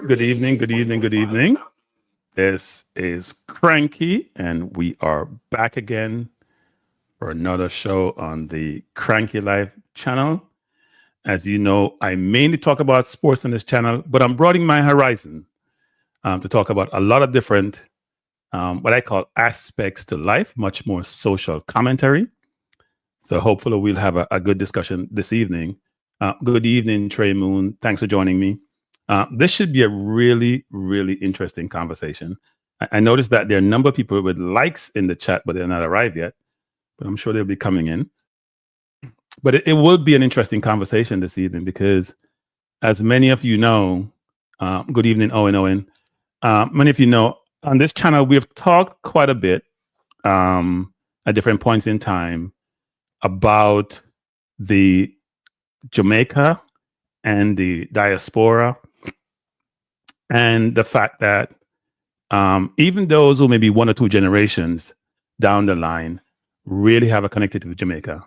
Good evening, good evening, good evening. This is Cranky, and we are back again for another show on the Cranky Life channel. As you know, I mainly talk about sports on this channel, but I'm broadening my horizon to talk about a lot of different, what I call aspects to life, much more social commentary. So hopefully we'll have a good discussion this evening. Good evening, Trey Moon. Thanks for joining me. This should be a really, really interesting conversation. I noticed that there are a number of people with likes in the chat, but they're not arrived yet. But I'm sure they'll be coming in. But it will be an interesting conversation this evening because, as many of you know, good evening, Owen. Many of you know, on this channel, we have talked quite a bit at different points in time about the Jamaica and the diaspora, and the fact that even those who may be one or two generations down the line really have a connectivity with Jamaica.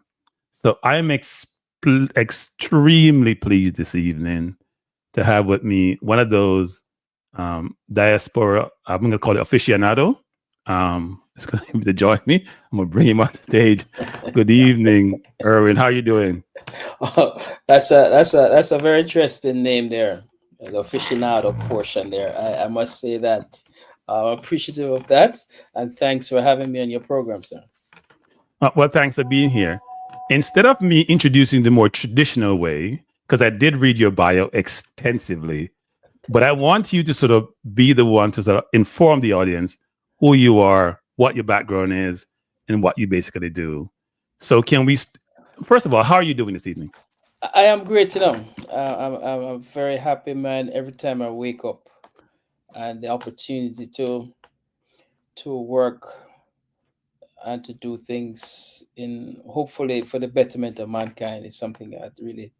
So I'm extremely pleased this evening to have with me one of those diaspora, I'm going to call it aficionado. It's going to join me. I'm going to bring him on stage. Good evening, Irwin. How are you doing? Oh, that's a very interesting name there, the aficionado portion there. I must say that I'm appreciative of that, and thanks for having me on your program, sir. Well, thanks for being here. Instead of me introducing the more traditional way, because I did read your bio extensively, but I want you to sort of be the one to sort of inform the audience who you are, what your background is, and what you basically do. So can we, first of all, how are you doing this evening? I am great to know. I'm a very happy man every time I wake up, and the opportunity to work and to do things in hopefully for the betterment of mankind is something that really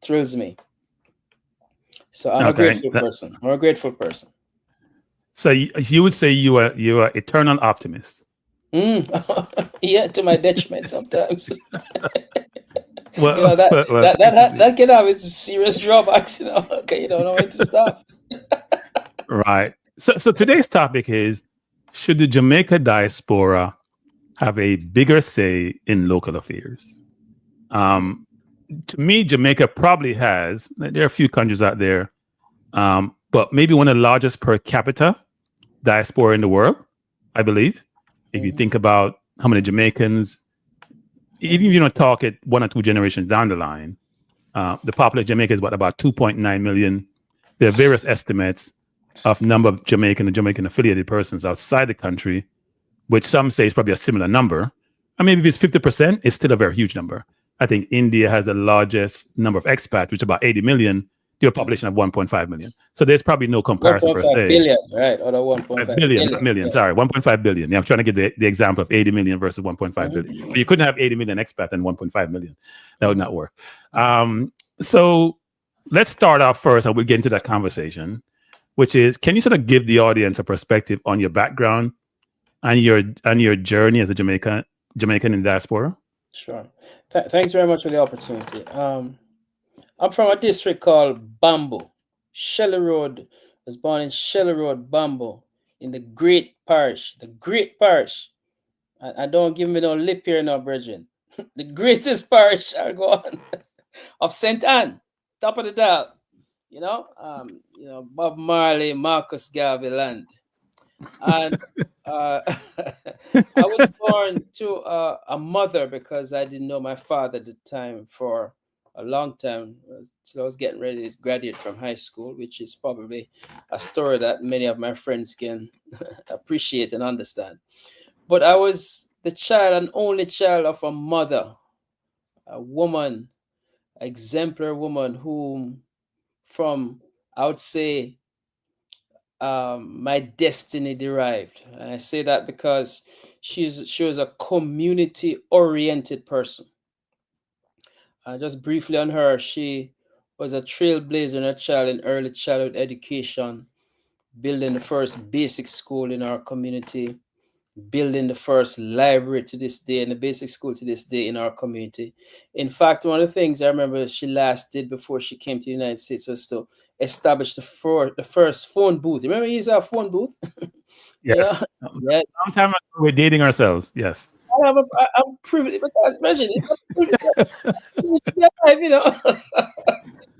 thrills me. So I'm a grateful person. I'm a grateful person. So you would say you are eternal optimist. Yeah, to my detriment sometimes. Well, that can have its serious drawbacks. Okay, you don't know when to stop. Right. So today's topic is: should the Jamaica diaspora have a bigger say in local affairs? To me, Jamaica probably has. There are a few countries out there, but maybe one of the largest per capita diaspora in the world, I believe. If you think about how many Jamaicans, even if you don't talk it one or two generations down the line, the population of Jamaica is about 2.9 million. There are various estimates of number of Jamaican and Jamaican affiliated persons outside the country, which some say is probably a similar number. And maybe if it's 50%, it's still a very huge number. I think India has the largest number of expats, which is about 80 million, to a population of 1.5 million. So there's probably no comparison per se. 1.5 billion, right? Or 1.5 billion, not million, sorry, 1.5 billion. Yeah, I'm trying to give the example of 80 million versus 1.5 billion. But you couldn't have 80 million expats and 1.5 million. That would not work. So let's start off first, and we'll get into that conversation, which is, can you sort of give the audience a perspective on your background and your journey as a Jamaican in diaspora? Sure. Thanks very much for the opportunity. I'm from a district called Bamboo, Shelley Road. I was born in Shelley Road, Bamboo, in the great parish. The great parish. I don't give me no lip here, no brethren. The greatest parish, I'll go on, of St. Anne, top of the dial. Bob Marley, Marcus Garvey land. And I was born to a mother because I didn't know my father at the time for a long time. So I was getting ready to graduate from high school, which is probably a story that many of my friends can appreciate and understand. But I was the child and only child of a mother, a woman, exemplary woman whom from, I would say, my destiny derived. And I say that because she was a community-oriented person. Just briefly on her, she was a trailblazer and a child in early childhood education, building the first basic school in our community, building the first library to this day and the basic school to this day in our community. In fact, one of the things I remember she last did before she came to the United States was to establish the first phone booth. Remember, you used to have phone booth? Yes. Yeah. Long time ago, we're dating ourselves. Yes. I'm privileged because imagine it's a privilege to be alive, you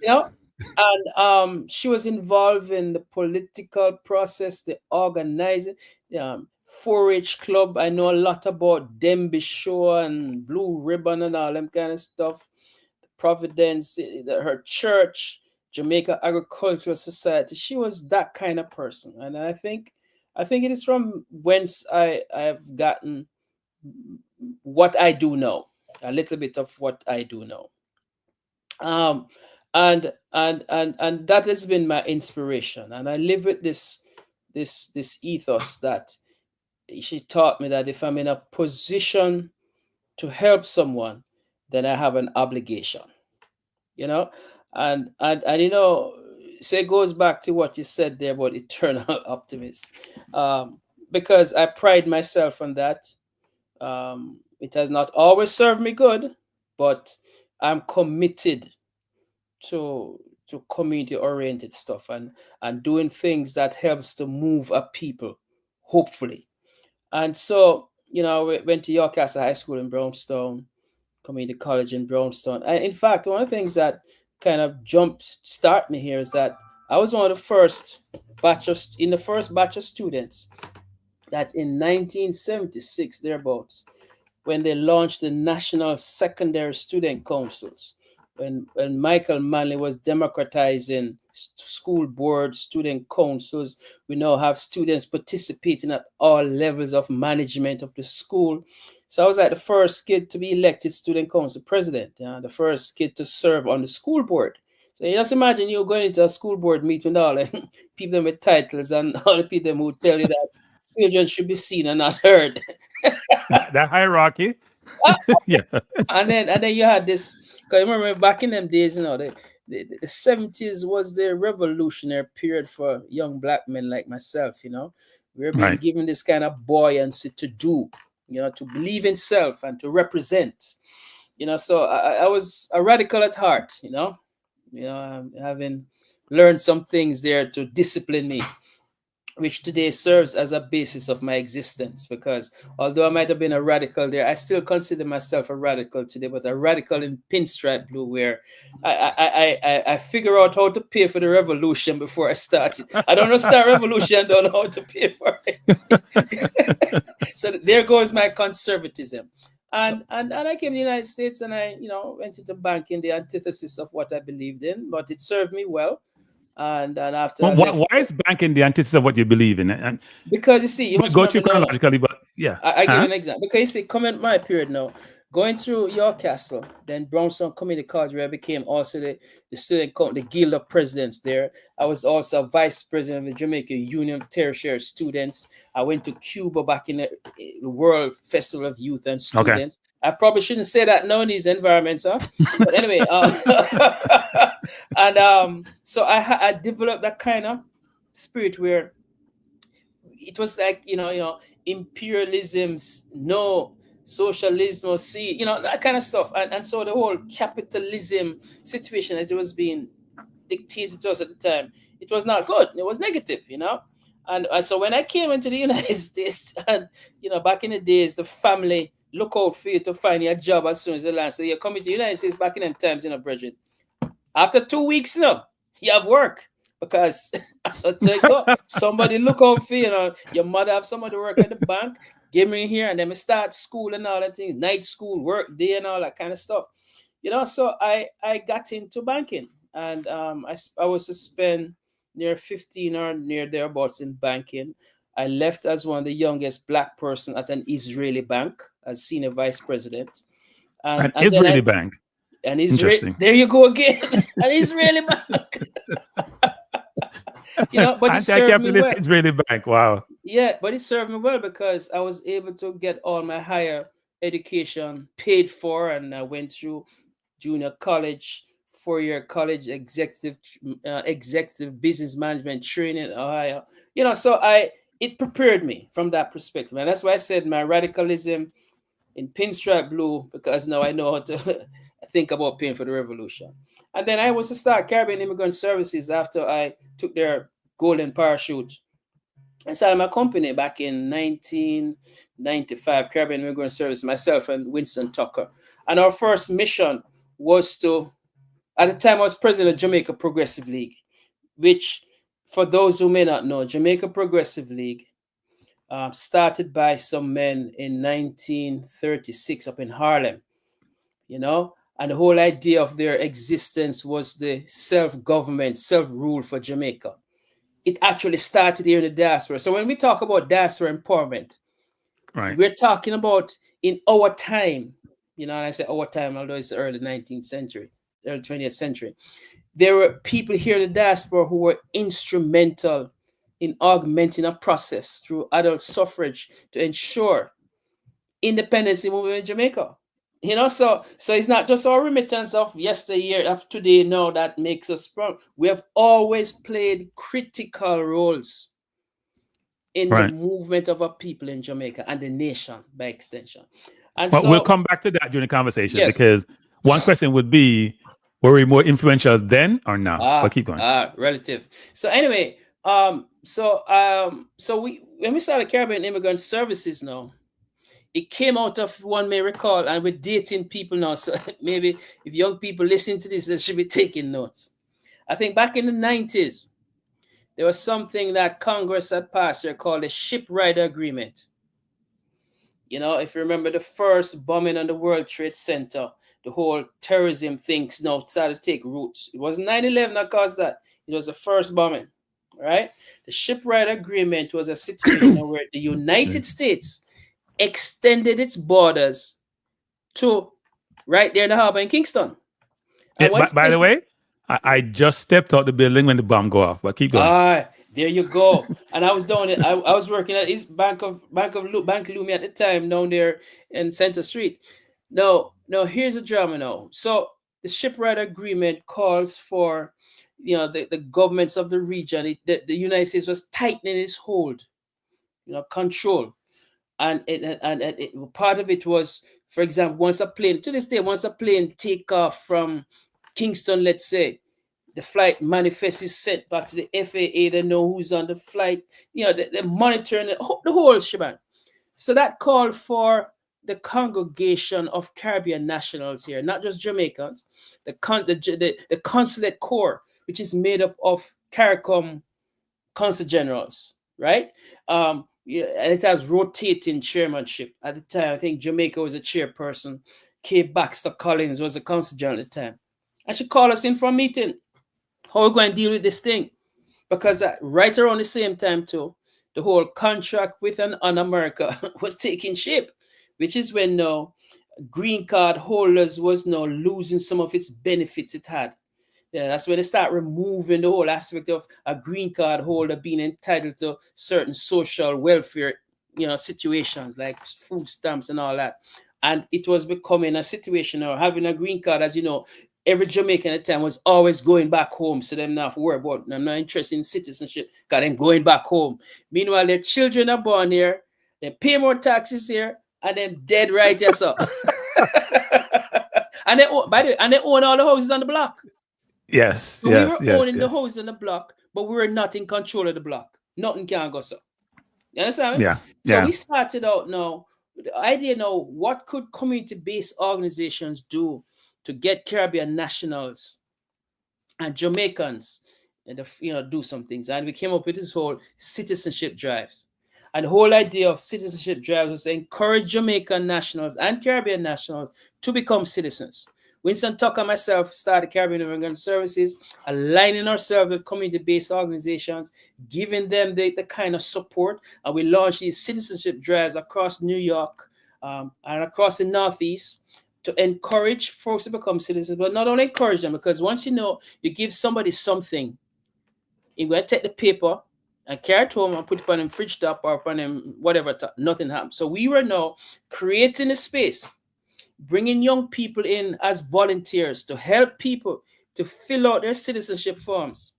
know. And she was involved in the political process, the organizing, 4-H club. I know a lot about Demby Show and Blue Ribbon and all them kind of stuff. Providence, her church, Jamaica Agricultural Society. She was that kind of person, and I think it is from whence I've gotten what I do know, a little bit of what I do know. And that has been my inspiration, and I live with this ethos that she taught me, that if I'm in a position to help someone, then I have an obligation, and so it goes back to what you said there about eternal optimism, because I pride myself on that. It has not always served me good, but I'm committed to community oriented stuff and doing things that helps to move a people, hopefully. And so, we went to York Castle High School in Brownstown, community college in Brownstown. And in fact, one of the things that kind of start me here is that I was one of the first in the first batch of students that in 1976 thereabouts, when they launched the National Secondary Student Councils, when Michael Manley was democratizing school board, student councils. We now have students participating at all levels of management of the school. So I was like the first kid to be elected student council president, the first kid to serve on the school board. So you just imagine you going into a school board meeting with all the people with titles and all the people who tell you that children should be seen and not heard. That hierarchy. Yeah. And then you had this, because I remember back in them days, the 70s was the revolutionary period for young black men like myself. We were being given this kind of buoyancy to do, to believe in self and to represent. So I was a radical at heart. Having learned some things there to discipline me, which today serves as a basis of my existence. Because although I might have been a radical there, I still consider myself a radical today, but a radical in pinstripe blue, where I figure out how to pay for the revolution before I start it. I don't know start revolution, I don't know how to pay for it. So there goes my conservatism. And I came to the United States, and I went into banking, the antithesis of what I believed in, but it served me well. And after why is banking the antithesis of what you believe in? And because you see, you must go through chronologically, but yeah, I give you an example. Because you see, coming my period now, going through York Castle, then Brownstown Community College, where I became also the student the Guild of Presidents there. I was also a vice president of the Jamaican Union of Tertiary Students. I went to Cuba back in the World Festival of Youth and Students. Okay. I probably shouldn't say that now in these environments, huh? But anyway, and so I developed that kind of spirit where it was like imperialisms, no socialism, see, that kind of stuff, and so the whole capitalism situation as it was being dictated to us at the time, it was not good. It was negative, and so when I came into the United States, and back in the days, the family look out for you to find you a job as soon as you land. So you're coming to the United States back in them times, Bridget. After 2 weeks, you have work. Because somebody look out for you, your mother have somebody work at the bank, give me here, and then we start school and all that things, night school, work day and all that kind of stuff. So I got into banking, and I was to spend near 15 or near thereabouts in banking. I left as one of the youngest black person at an Israeli bank as senior vice president. An Israeli bank. An Israeli. There you go again. An Israeli bank. But it served me well. Israeli bank. Wow. Yeah, but it served me well because I was able to get all my higher education paid for, and I went through junior college, 4-year college executive business management training in Ohio. So it prepared me from that perspective. And that's why I said my radicalism in pinstripe blue, because now I know how to think about paying for the revolution. And then I was to start Caribbean Immigrant Services after I took their golden parachute and started my company back in 1995, Caribbean Immigrant Service, myself and Winston Tucker. And our first mission was to, at the time I was president of Jamaica Progressive League, which, for those who may not know, Jamaica Progressive League started by some men in 1936 up in Harlem, you know, and the whole idea of their existence was the self-government, self-rule for Jamaica. It actually started here in the diaspora. So when we talk about diaspora empowerment, Right. we're talking about in our time, you know, and I say our time, although it's the early 19th century, early 20th century, there were people here in the diaspora who were instrumental in augmenting a process through adult suffrage to ensure independence movement in Jamaica. You know, so it's not just our remittance of yesteryear, of today, now that makes us strong. We have always played critical roles in the Right. movement of our people in Jamaica and the nation by extension. And But so we'll come back to that during the conversation, yes, because one question would be, were we more influential then or now? But keep going. Relative. So anyway, so we, when we started Caribbean Immigrant Services now, it came out of, one may recall, and we're dating people now, so maybe if young people listen to this, they should be taking notes. I think back in the 90s, there was something that Congress had passed here called the Ship Rider Agreement. You know, if you remember the first bombing on the World Trade Center, the whole terrorism things now started to take roots. It wasn't 9/11 that caused that. It was the first bombing, right? The Ship Rider Agreement was a situation where the United States extended its borders to right there in the harbor in Kingston. And By the way, I just stepped out the building when the bomb go off, but keep going. There you go. And I was down there. I was working at East Bank Lumi at the time down there in Center Street. No, here's a drama now. So the Shipwright Agreement calls for, you know, the governments of the region. The United States was tightening its hold, you know, control. And part of it was, for example, once a plane take off from Kingston, let's say, the flight manifest is sent back to the FAA. They know who's on the flight. You know, they're monitoring the whole shebang. So that called for the congregation of Caribbean nationals here, not just Jamaicans, the consulate corps, which is made up of CARICOM consul generals, right? Yeah, and it has rotating chairmanship. At the time, I think Jamaica was a chairperson. K. Baxter Collins was a consul general at the time. And she called us in for a meeting. How are we going to deal with this thing? Because right around the same time, too, the whole contract with and on America was taking shape, which is when now green card holders was now losing some of its benefits it had. Yeah, that's when they start removing the whole aspect of a green card holder being entitled to certain social welfare, you know, situations like food stamps and all that. And it was becoming a situation of having a green card, as you know, every Jamaican at the time was always going back home. So them not have to worry about, I'm not interested in citizenship, because them going back home. Meanwhile, their children are born here, they pay more taxes here, and them dead right here, so. And they own, by the way, and they own all the houses on the block. Yes, so we were owning the houses on the block, but we were not in control of the block. Nothing can go so. You understand? Yeah. So we started out now with the idea now, what could community-based organizations do to get Caribbean nationals and Jamaicans and, you know, do some things. And we came up with this whole citizenship drives. And the whole idea of citizenship drives was to encourage Jamaican nationals and Caribbean nationals to become citizens. Winston Tucker and myself started Caribbean Immigrant Services, aligning ourselves with community-based organizations, giving them the kind of support. And we launched these citizenship drives across New York and across the Northeast to encourage folks to become citizens, but not only encourage them, because once you know, you give somebody something, you're going to take the paper and carry it home and put it on them fridge top or on them whatever top, nothing happens. So we were now creating a space, bringing young people in as volunteers to help people to fill out their citizenship forms.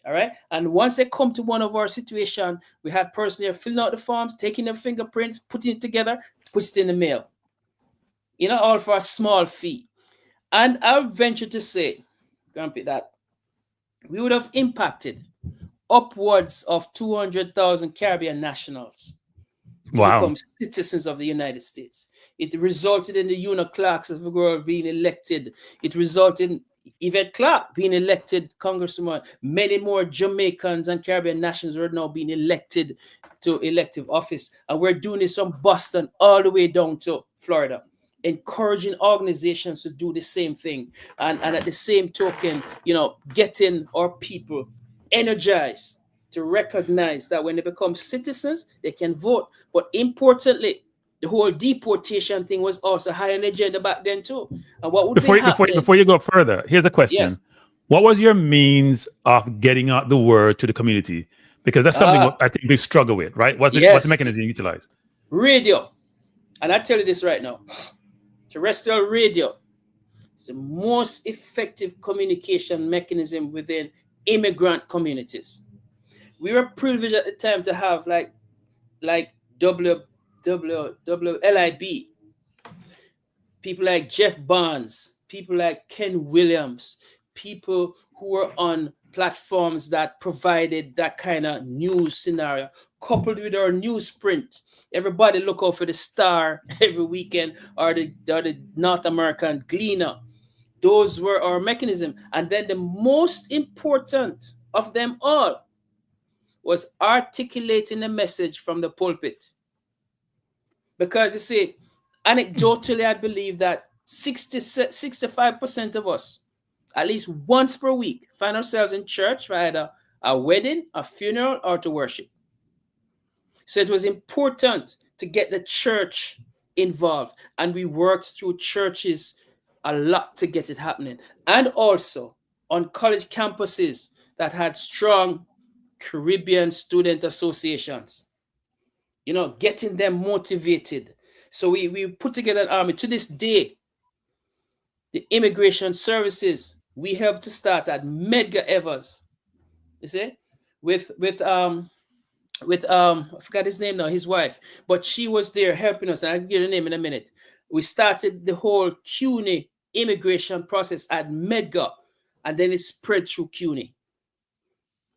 All right. And once they come to one of our situation, we had person there filling out the forms, taking their fingerprints, putting it together, puts it in the mail. All for a small fee. And I would venture to say, Grumpy, that we would have impacted upwards of 200,000 Caribbean nationals to Wow. become citizens of the United States. It resulted in the Una Clarks of the world being elected. It resulted in Yvette Clarke being elected congresswoman. Many more Jamaicans and Caribbean nationals are now being elected to elective office. And we're doing this from Boston all the way down to Florida, encouraging organizations to do the same thing. And at the same token, getting our people energized to recognize that when they become citizens, they can vote. But importantly, the whole deportation thing was also high on the agenda back then too. And what would be happening? Before you go further, here's a question. Yes. What was your means of getting out the word to the community? Because that's something I think we struggle with, right? What's the mechanism you utilize? Radio. And I tell you this right now. Terrestrial radio is the most effective communication mechanism within immigrant communities. We were privileged at the time to have like WLIB, people like Jeff Barnes, people like Ken Williams, people who were on platforms that provided that kind of news scenario, coupled with our newsprint. Everybody look out for the Star every weekend, or the North American Gleaner. Those were our mechanism. And then the most important of them all was articulating the message from the pulpit. Because you see, anecdotally, I believe that 65% of us, at least once per week, find ourselves in church for either a wedding, a funeral, or to worship. So it was important to get the church involved. And we worked through churches a lot to get it happening. And also on college campuses that had strong Caribbean student associations, getting them motivated. So we put together an army. To this day, the immigration services we helped to start at Medgar Evers. You see, with I forgot his name now, his wife, but she was there helping us, and I'll give you the name in a minute. We started the whole CUNY immigration process at Medgar, and then it spread through CUNY.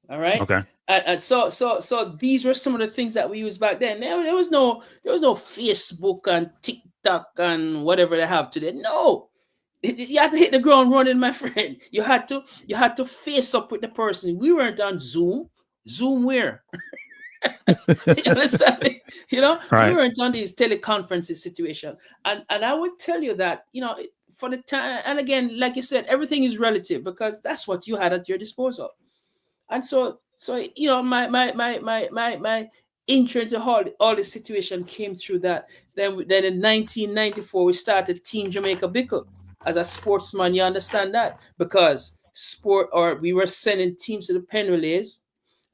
All right. Okay. And so these were some of the things that we used back then. There was no Facebook and TikTok and whatever they have today. No, you had to hit the ground running, my friend. You had to face up with the person. We weren't on Zoom. Zoom where? You understand? Right. We weren't on these teleconferences situation. And I would tell you that, for the time, and again, like you said, everything is relative because that's what you had at your disposal. And so my intro into all the situation came through that. Then in 1994 we started Team Jamaica Bickle. As a sportsman, you understand that, because we were sending teams to the pen relays,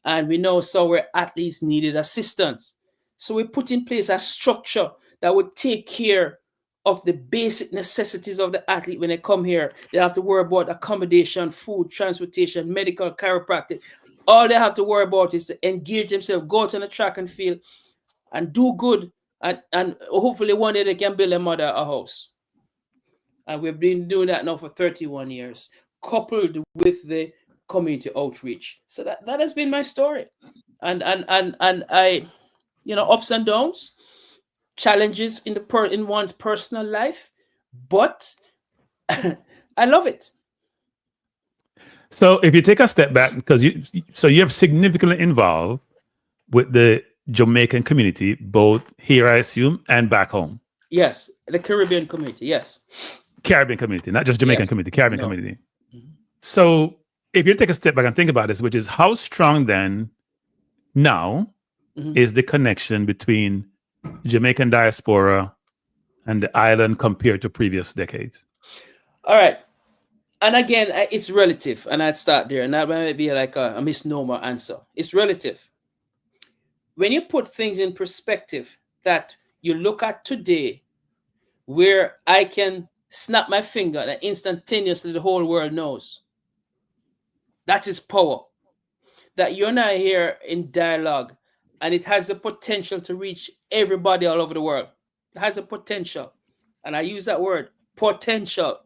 and we know where athletes needed assistance. So we put in place a structure that would take care of the basic necessities of the athlete when they come here. They have to worry about accommodation, food, transportation, medical, chiropractic. All they have to worry about is to engage themselves, go out on the track and field, and do good. And hopefully one day they can build a mother a house. And we've been doing that now for 31 years, coupled with the community outreach. So that has been my story. And I, ups and downs, challenges in one's personal life, but I love it. So if you take a step back, because you're significantly involved with the Jamaican community, both here, I assume, and back home. Yes, the Caribbean community. Yes, Caribbean community, not just Jamaican community, Caribbean community. Mm-hmm. So if you take a step back and think about this, which is how strong then now is the connection between Jamaican diaspora and the island compared to previous decades? All right. And again, it's relative, and I'd start there, and that might be like a misnomer answer. It's relative. When you put things in perspective, that you look at today, where I can snap my finger and instantaneously the whole world knows. That is power. that you and I here in dialogue, and it has the potential to reach everybody all over the world. It has a potential. And I use that word, potential.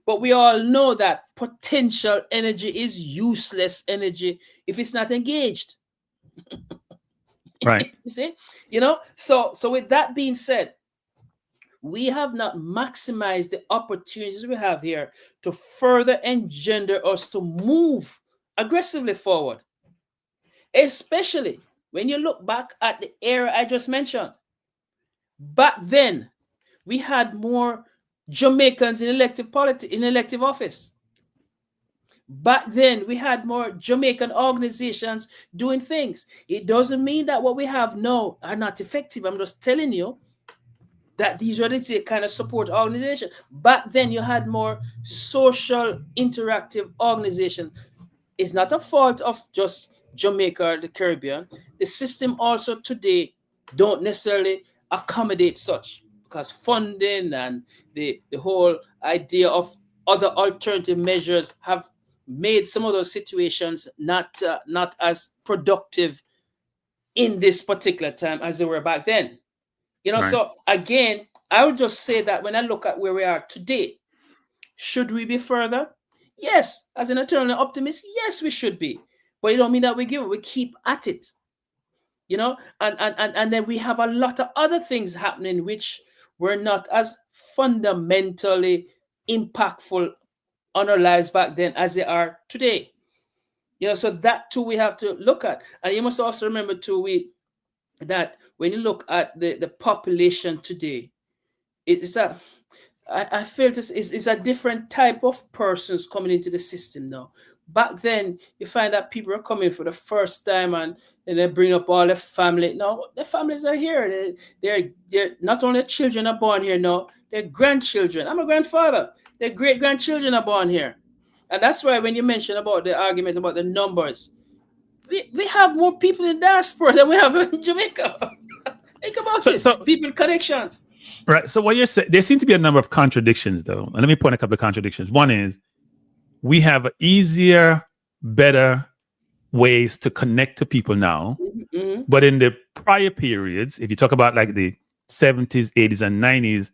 But we all know that potential energy is useless energy if it's not engaged. Right. You see? So with that being said, we have not maximized the opportunities we have here to further engender us to move aggressively forward. Especially when you look back at the era I just mentioned. Back then, we had more Jamaicans in elective office. Back then, we had more Jamaican organizations doing things. It doesn't mean that what we have now are not effective. I'm just telling you that these are the kind of support organizations. Back then, you had more social interactive organizations. It's not a fault of just Jamaica or the Caribbean. The system also today don't necessarily accommodate such, because funding and the whole idea of other alternative measures have made some of those situations not as productive in this particular time as they were back then. Right. So again, I would just say that when I look at where we are today, should we be further? Yes, as an eternal optimist, yes, we should be. But it don't mean that we give it. We keep at it. And then we have a lot of other things happening which were not as fundamentally impactful on our lives back then as they are today. So that too we have to look at. And you must also remember too, that when you look at the population today, I feel this is a different type of persons coming into the system now. Back then, you find that people are coming for the first time and they bring up all the family. No, the families are here. They're not only children are born here now, they're grandchildren. I'm a grandfather. Their great-grandchildren are born here. And that's why when you mention about the argument about the numbers, we have more people in diaspora than we have in Jamaica. Think about it. So people connections. Right. So what you're saying, there seem to be a number of contradictions, though. And let me point a couple of contradictions. One is we have easier, better ways to connect to people now. Mm-hmm. But in the prior periods, if you talk about like the 70s, 80s, and 90s,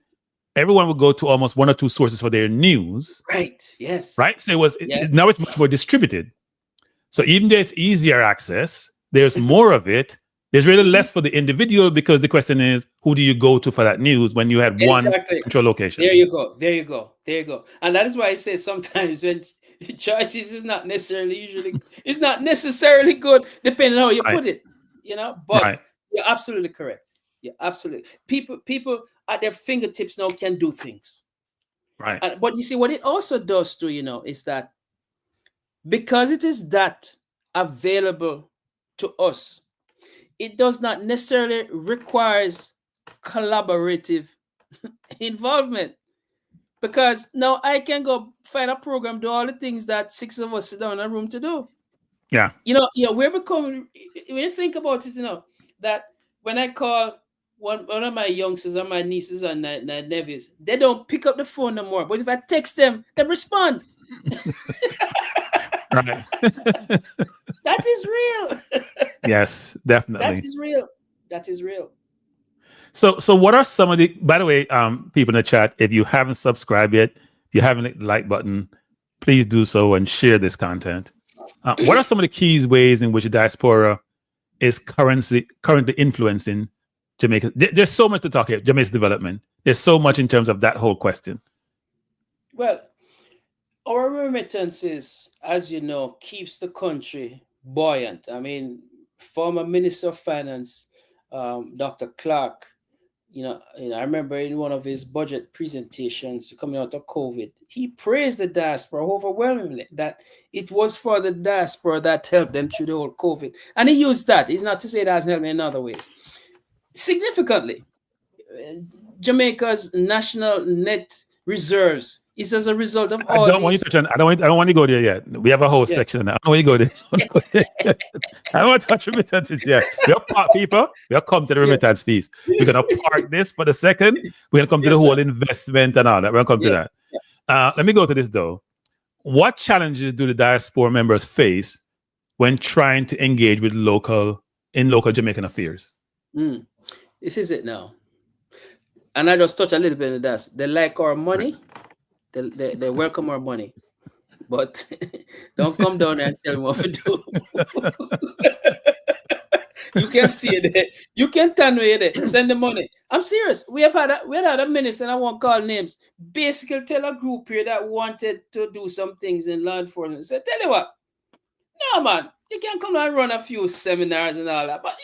everyone would go to almost one or two sources for their news. Right. Yes. Right. So now it's much more distributed. So even though it's easier access, there's more of it. There's really less for the individual, because the question is, who do you go to for that news when you had one central location? There you go. And that is why I say sometimes when choices is not necessarily good, depending on how you put it, but you're absolutely correct. You're absolutely. People at their fingertips now can do things. Right. But you see what it also does too, is that because it is that available to us, it does not necessarily requires collaborative involvement, because now I can go find a program, do all the things that six of us sit down in a room to do. Yeah. We're becoming, when you think about it, that when I call one of my youngsters or my nieces and my nephews, they don't pick up the phone no more. But if I text them, they respond. Right. That is real. Yes, definitely. That is real. So what are some of the, by the way, people in the chat, if you haven't subscribed yet, if you haven't hit the like button, please do so and share this content. What are some of the key ways in which the diaspora is currently influencing Jamaica? There's so much to talk here. Jamaica's development. There's so much in terms of that whole question. Well, our remittances, as you know, keeps the country buoyant. I mean, former Minister of Finance, Dr. Clark, I remember in one of his budget presentations coming out of COVID, he praised the diaspora overwhelmingly, that it was for the diaspora that helped them through the whole COVID. And he used that. It's not to say that hasn't helped me in other ways. Significantly, Jamaica's national net reserves is as a result of all. I don't want to go there yet. We have a whole section now. I don't want to go there. I don't want to touch remittances yet. We'll come to the remittance fees. We're gonna park this for the second. We're gonna come to the whole investment and all that. We're gonna come to that. Let me go to this though. What challenges do the diaspora members face when trying to engage with local Jamaican affairs? This is it now. And I just touch a little bit of that. They like our money. They welcome our money. But don't come down there and tell them what to do. You can stay there. You can turn away there. Send the money. I'm serious. We had a minister, and I won't call names, basically tell a group here that wanted to do some things in law enforcement. Said, tell you what, no man, you can come and run a few seminars and all that. But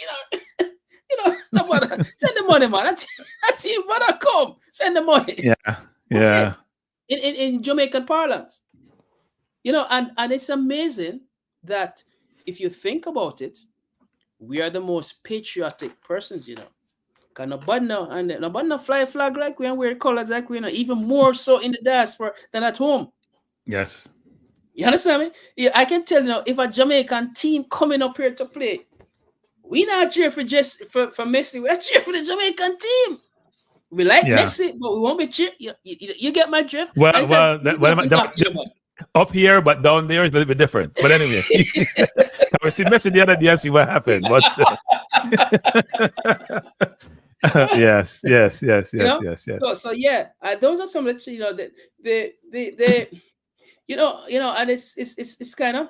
no matter, send the money, man. That's it, brother. Come. Send the money. Yeah. Yeah. In Jamaican parlance. And it's amazing that if you think about it, we are the most patriotic persons, Can nobody fly a flag like we and wear colors like we, even more so in the diaspora than at home. Yes. You understand me? Yeah, I can tell if a Jamaican team coming up here to play, we not cheer for Messi, we cheer for the Jamaican team. We like Messi, but we won't be cheer. You get my drift? Up here, but down there is a little bit different. But anyway, we see Messi the other day and see what happened. Yes. So yeah, those are some of and it's kind of,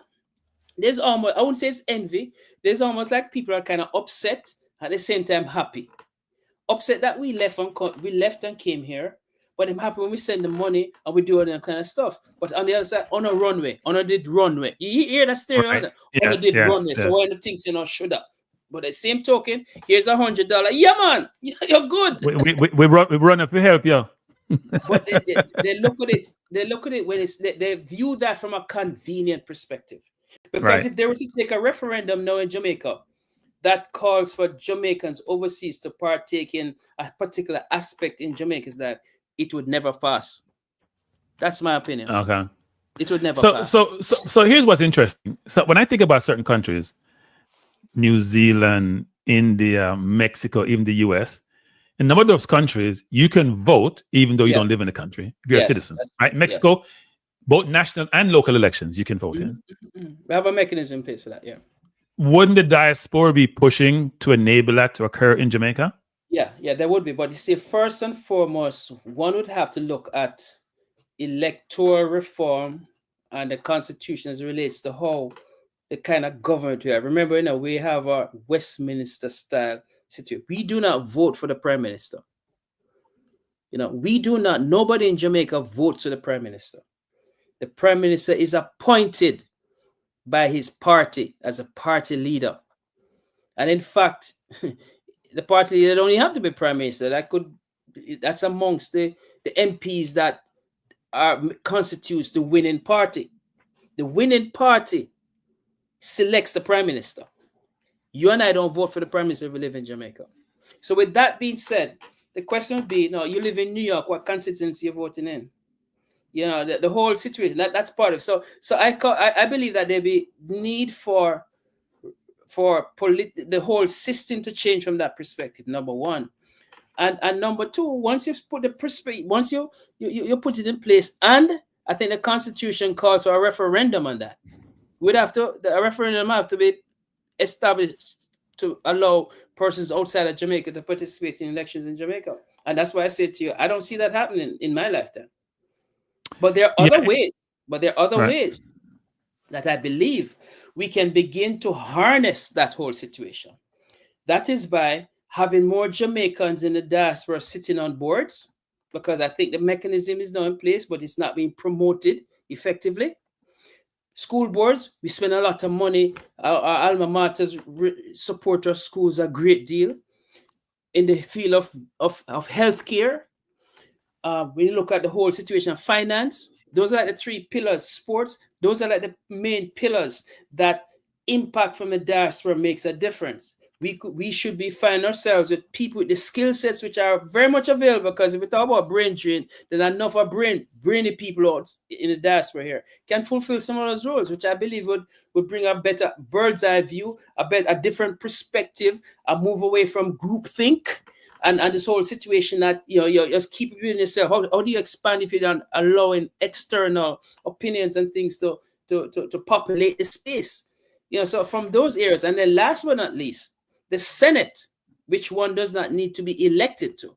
there's almost, I wouldn't say it's envy. There's almost like people are kind of upset at the same time happy. Upset that we left and came here. But I'm happy when we send the money and we do all that kind of stuff. But on the other side, on a did runway. You hear that stereo? Right. Did runway. So one of the things, should have. But the same token, here's $100. Yeah, man, you're good. We run up to help you. But they look at it. They look at it when they view that from a convenient perspective. Because if they were to take a referendum now in Jamaica that calls for Jamaicans overseas to partake in a particular aspect in Jamaica's life, it would never pass. That's my opinion. Okay. It would never pass. So here's what's interesting. So when I think about certain countries, New Zealand, India, Mexico, even the US, in a number of those countries, you can vote even though you don't live in the country if you're a citizen. Right? Mexico, both national and local elections you can vote in. We have a mechanism in place for that, Wouldn't the diaspora be pushing to enable that to occur in Jamaica? Yeah, there would be. But you see, first and foremost, one would have to look at electoral reform and the Constitution as it relates to how the kind of government we have. Remember, we have our Westminster style situation. We do not vote for the Prime Minister. We do not. Nobody in Jamaica votes for the Prime Minister. The Prime Minister is appointed by his party as a party leader. And in fact, the party leader don't even have to be Prime Minister. That's amongst the MPs that constitutes the winning party. The winning party selects the Prime Minister. You and I don't vote for the Prime Minister if we live in Jamaica. So with that being said, the question would be, you live in New York, what constituency you're voting in? The whole situation, that's part of it. So I believe that there be need for the whole system to change from that perspective, number one. And number two, once you put once you put it in place, and I think the Constitution calls for a referendum on that. A referendum have to be established to allow persons outside of Jamaica to participate in elections in Jamaica. And that's why I said to you, I don't see that happening in my lifetime. But there are other ways. But there are other ways that I believe we can begin to harness that whole situation. That is by having more Jamaicans in the diaspora sitting on boards, because I think the mechanism is now in place, but it's not being promoted effectively. School boards, we spend a lot of money. Our alma maters support our schools a great deal. In the field of healthcare, when you look at the whole situation of finance, those are like the three pillars. Sports, those are like the main pillars that impact from the diaspora makes a difference. We should be finding ourselves with people with the skill sets which are very much available, because if we talk about brain drain, then enough of brainy people out in the diaspora here can fulfill some of those roles, which I believe would bring a better bird's eye view, a different perspective, a move away from groupthink and this whole situation that you just keep it in yourself. How do you expand if you're not allowing external opinions and things to populate the space? So from those areas. And then last but not least, the Senate, which one does not need to be elected to,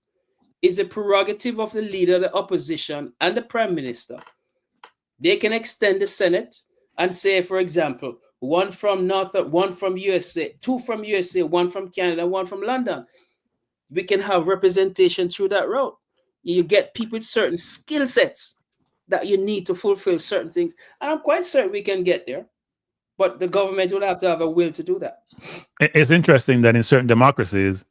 is the prerogative of the leader of the opposition and the prime minister. They can extend the Senate and say, for example, one from one from USA, two from USA, one from Canada, one from London. We can have representation through that route. You get people with certain skill sets that you need to fulfill certain things. And I'm quite certain we can get there. But the government will have to have a will to do that. It's interesting that in certain democracies,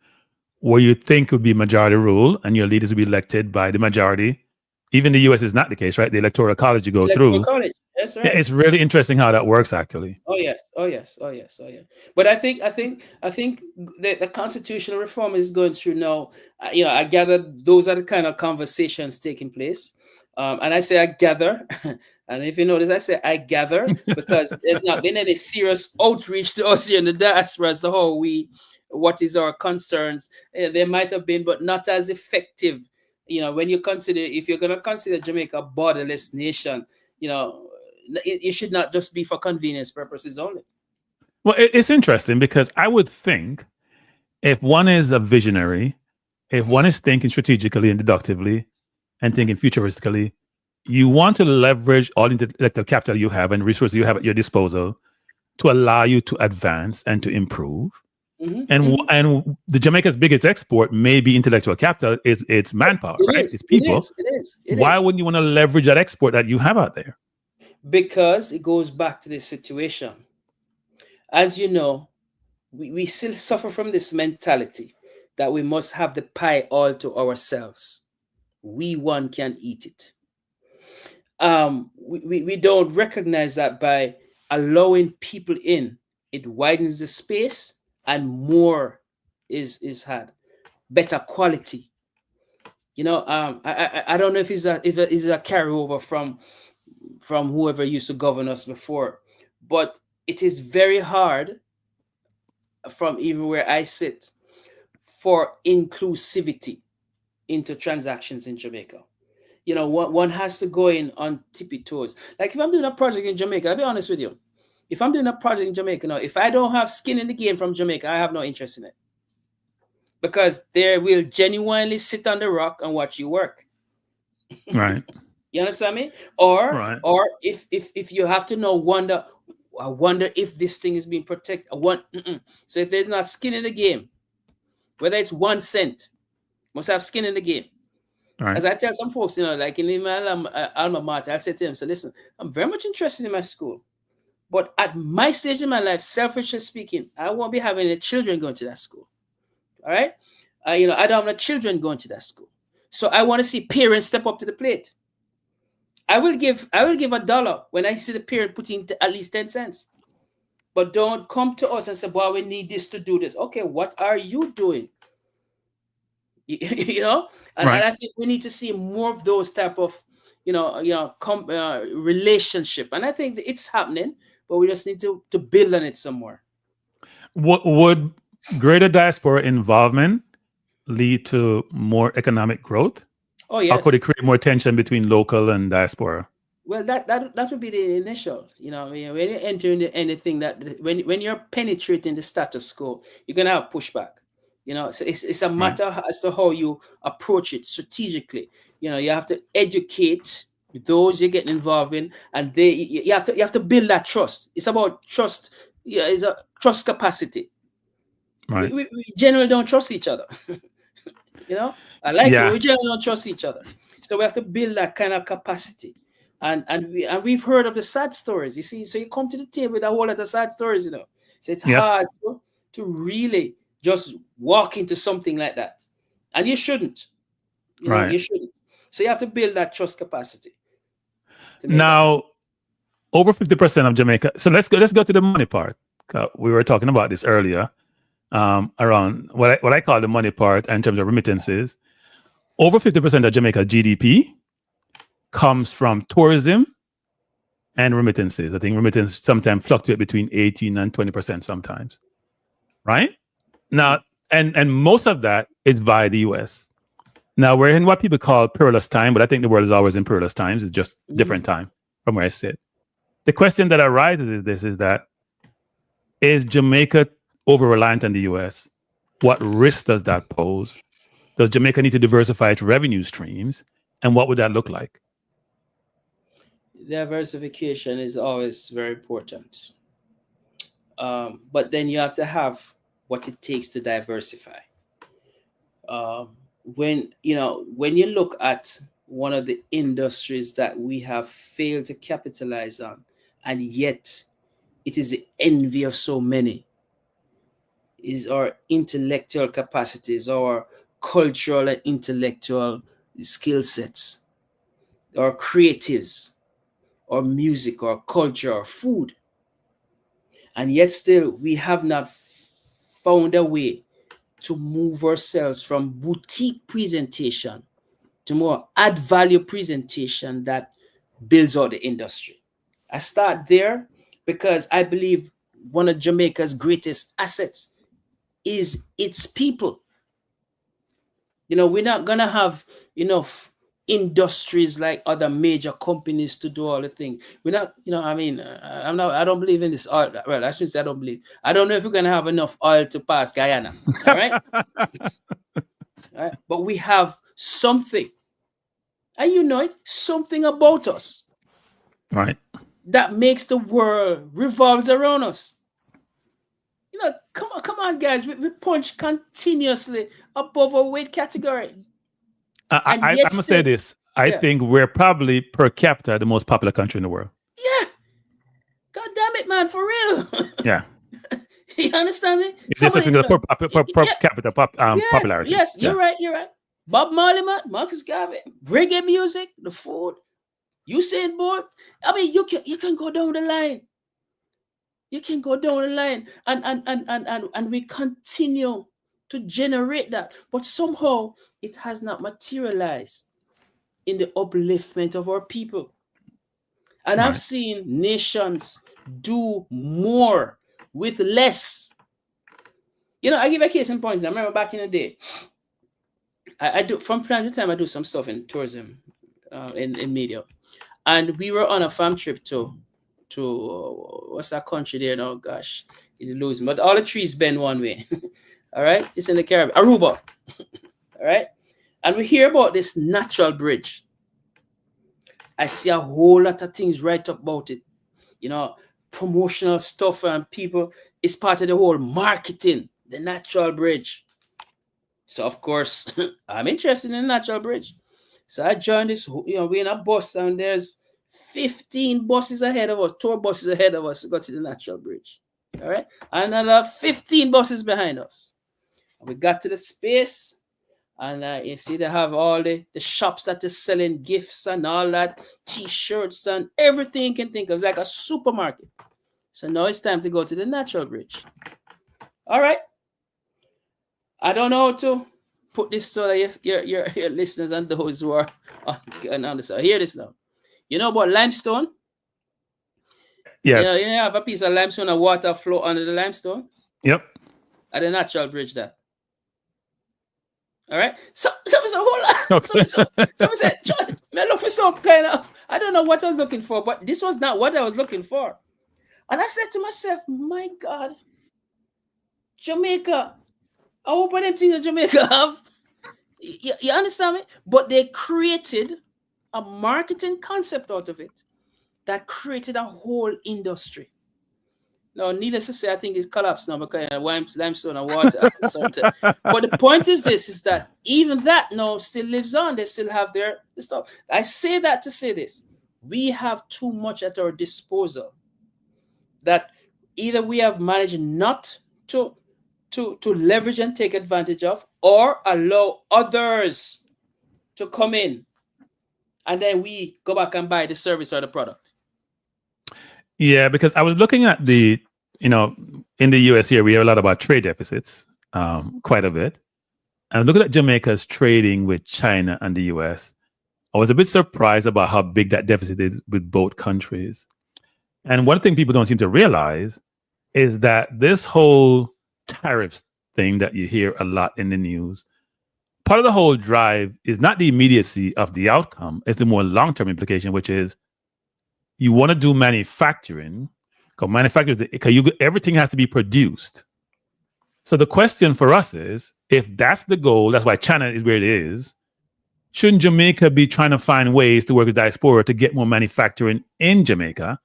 where you think would be majority rule and your leaders will be elected by the majority, even the US is not the case, right? The electoral college you go through. College. That's right. It's really interesting how that works, actually. Oh yes. But I think the constitutional reform is going through now. I gather those are the kind of conversations taking place. And I say I gather, and if you notice, I say I gather because there's not been any serious outreach to us here in the diaspora as to how what is our concerns. There might have been, but not as effective. When you consider, if you're going to consider Jamaica a borderless nation, it should not just be for convenience purposes only. Well, it's interesting because I would think if one is a visionary, if one is thinking strategically and deductively and thinking futuristically, you want to leverage all the intellectual capital you have and resources you have at your disposal to allow you to advance and to improve. And the Jamaica's biggest export may be intellectual capital, it's manpower, right? It's people. It is. Why wouldn't you want to leverage that export that you have out there? Because it goes back to this situation. As you know, we still suffer from this mentality that we must have the pie all to ourselves. We one can eat it. We don't recognize that by allowing people in, it widens the space and more is had, better quality. I don't know if it's a carryover from whoever used to govern us before, but it is very hard from even where I sit for inclusivity into transactions in Jamaica. One has to go in on tippy toes. Like if I'm doing a project in Jamaica, I'll be honest with you. If I'm doing a project in Jamaica now, if I don't have skin in the game from Jamaica, I have no interest in it. Because they will genuinely sit on the rock and watch you work. Right. You understand me? Or if you have to know, I wonder if this thing is being protected. So if there's not skin in the game, whether it's 1 cent, must have skin in the game. Right. As I tell some folks, like in my alma mater, I say to them, so listen, I'm very much interested in my school. But at my stage in my life, selfishly speaking, I won't be having any children going to that school. All right? I don't have no children going to that school. So I want to see parents step up to the plate. I will give $1 when I see the parent putting at least 10 cents. But don't come to us and say, well, we need this to do this. Okay, what are you doing? And I think we need to see more of those type of, relationship. And I think it's happening, but we just need to build on it some more. Would greater diaspora involvement lead to more economic growth? Oh, yes. Or could it create more tension between local and diaspora? Well, that would be the initial. When you enter into anything when you're penetrating the status quo, you're gonna have pushback. So it's a matter as to how you approach it strategically. You have to educate those you're getting involved in, and you have to build that trust. It's about trust. Yeah, it's a trust capacity. Right. We generally don't trust each other. We generally don't trust each other. So we have to build that kind of capacity. And we've heard of the sad stories. You see, so you come to the table with a whole lot of sad stories. So it's hard to really just walk into something like that, and you shouldn't. You shouldn't. So you have to build that trust capacity. Now, over 50% of Jamaica. So let's go to the money part. We were talking about this earlier, around what I call the money part in terms of remittances. Over 50% of Jamaica's GDP comes from tourism and remittances. I think remittances sometimes fluctuate between 18 and 20% sometimes. Right? Now, and most of that is via the US. Now, we're in what people call perilous time, but I think the world is always in perilous times. It's just different time from where I sit. The question that arises is that Is Jamaica over-reliant on the U.S.? What risk does that pose? Does Jamaica need to diversify its revenue streams? And what would that look like? Diversification is always very important. But then you have to have what it takes to diversify. When you look at one of the industries that we have failed to capitalize on, and yet it is the envy of so many, is our intellectual capacities, our cultural and intellectual skill sets, our creatives, or music, or culture, or food. And yet still we have not found a way to move ourselves from boutique presentation to more add value presentation that builds out the industry. I start there because I believe one of Jamaica's greatest assets is its people. We're not going to have enough industries like other major companies to do all the things. We're not, I don't believe in this oil. Well, I shouldn't say I don't believe. I don't know if we're going to have enough oil to pass Guyana. All right. All right. But we have something, and something about us. Right. That makes the world revolves around us. Come on, guys. We punch continuously above our weight category. I must say this. I think we're probably per capita the most popular country in the world. Yeah. God damn it, man, for real. Yeah. You understand me? Is this such a per capita popularity? Yes, you're right. Bob Marley, man, Marcus Garvey, reggae music, the food, Usain Bolt. I mean, you can go down the line. You can go down the line, and we continue to generate that, but somehow it has not materialized in the upliftment of our people. And I've seen nations do more with less. I give a case in point. I remember back in the day, I do from time to time I do some stuff in tourism, in media, and we were on a farm trip to what's that country there? Oh gosh, it's losing. But all the trees bend one way. All right, it's in the Caribbean, Aruba. All right, and we hear about this natural bridge. I see a whole lot of things right up about it. Promotional stuff, and people. It's part of the whole marketing, the natural bridge. So of course, I'm interested in the natural bridge. So I joined this. We're in a bus, and there's 15 buses ahead of us, tour buses ahead of us to go to the natural bridge. All right, and another 15 buses behind us. And we got to the space, and you see they have all the shops that is selling gifts and all that, t-shirts and everything you can think of. It's like a supermarket. So now it's time to go to the natural bridge. All right. I don't know how to put this so that your listeners and those who are on this. Hear this now. You know about limestone? Yes. You have a piece of limestone and water flow under the limestone? Yep. At the natural bridge that. All right. So a whole lot. So said, man, look for some kind of, I don't know what I was looking for, but this was not what I was looking for. And I said to myself, my God, Jamaica, I hope I didn't think that Jamaica have. You understand me? But they created a marketing concept out of it that created a whole industry. Now, needless to say, I think it's collapsed now because of limestone and water. But the point is this, is that even that now still lives on. They still have their stuff. I say that to say this. We have too much at our disposal that either we have managed not to leverage and take advantage of, or allow others to come in, and then we go back and buy the service or the product. Yeah, because I was looking at in the US here, we have a lot about trade deficits, quite a bit. And looking at Jamaica's trading with China and the US, I was a bit surprised about how big that deficit is with both countries. And one thing people don't seem to realize is that this whole tariff thing that you hear a lot in the news, part of the whole drive is not the immediacy of the outcome, it's the more long-term implication, which is you want to do manufacturing, Because manufacturers, because everything has to be produced. So the question for us is, if that's the goal, that's why China is where it is, shouldn't Jamaica be trying to find ways to work with diaspora to get more manufacturing in Jamaica?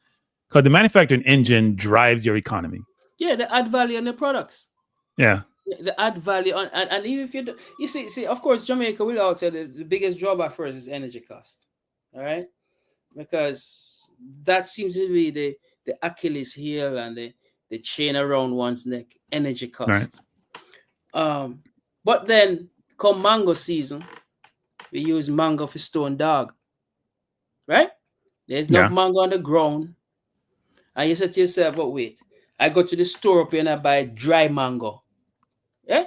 Because the manufacturing engine drives your economy. Yeah, they add value on the products. Yeah. They add value on, and even if you see, of course, Jamaica will also say the biggest drawback for us is energy cost. All right, because that seems to be the Achilles heel and the chain around one's neck, energy cost. Right. But then come mango season, we use mango for stone dog. Right? There's no mango on the ground. And you say to yourself, but wait, I go to the store up here and I buy dry mango. Yeah?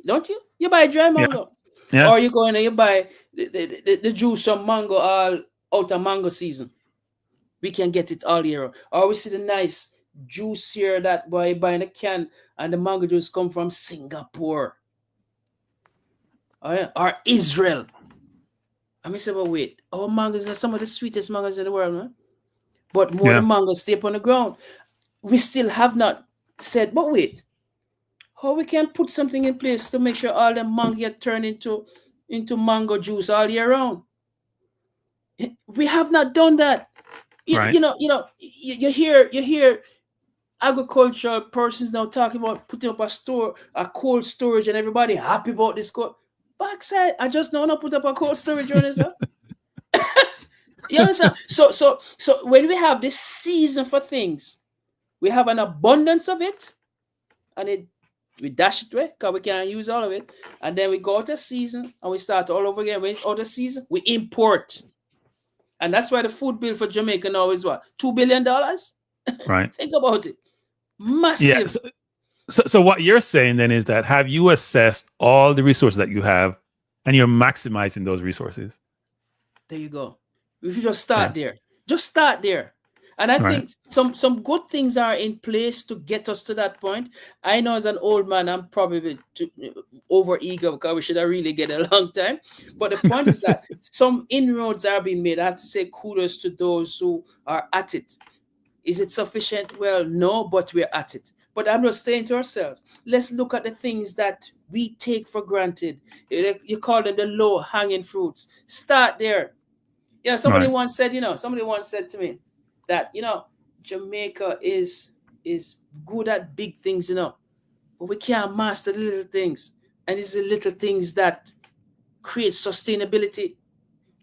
Don't you? You buy dry mango. Yeah. Or you go in and you buy the juice of mango all out of mango season. We can get it all year. Or we see the nice juice here that boy you buy in a can and the mango juice come from Singapore. Or Israel. I mean, say, but wait, our mangoes are some of the sweetest mangoes in the world, man. But more the mangoes stay up on the ground. We still have not said, but wait, how we can put something in place to make sure all the mango get turned into mango juice all year round. We have not done that. You hear agricultural persons now talking about putting up a cold storage, and everybody happy about this. Backside, I just don't want to put up a cold storage on this. You understand? So when we have this season for things, we have an abundance of it, and we dash it away because we can't use all of it. And then we go out of season and we start all over again. When it's out of season, we import. And that's why the food bill for Jamaica now is what? $2 billion? Right. Think about it. Massive. Yeah. So what you're saying then is that have you assessed all the resources that you have and you're maximizing those resources? There you go. If you just start there. Just start there. And I think some good things are in place to get us to that point. I know as an old man, I'm probably over eager because we should have really get a long time. But the point is that some inroads are being made. I have to say kudos to those who are at it. Is it sufficient? Well, no, but we're at it. But I'm just saying to ourselves, let's look at the things that we take for granted. You call them the low-hanging fruits. Start there. Yeah, somebody once said to me that, Jamaica is good at big things, but we can't master the little things. And it's the little things that create sustainability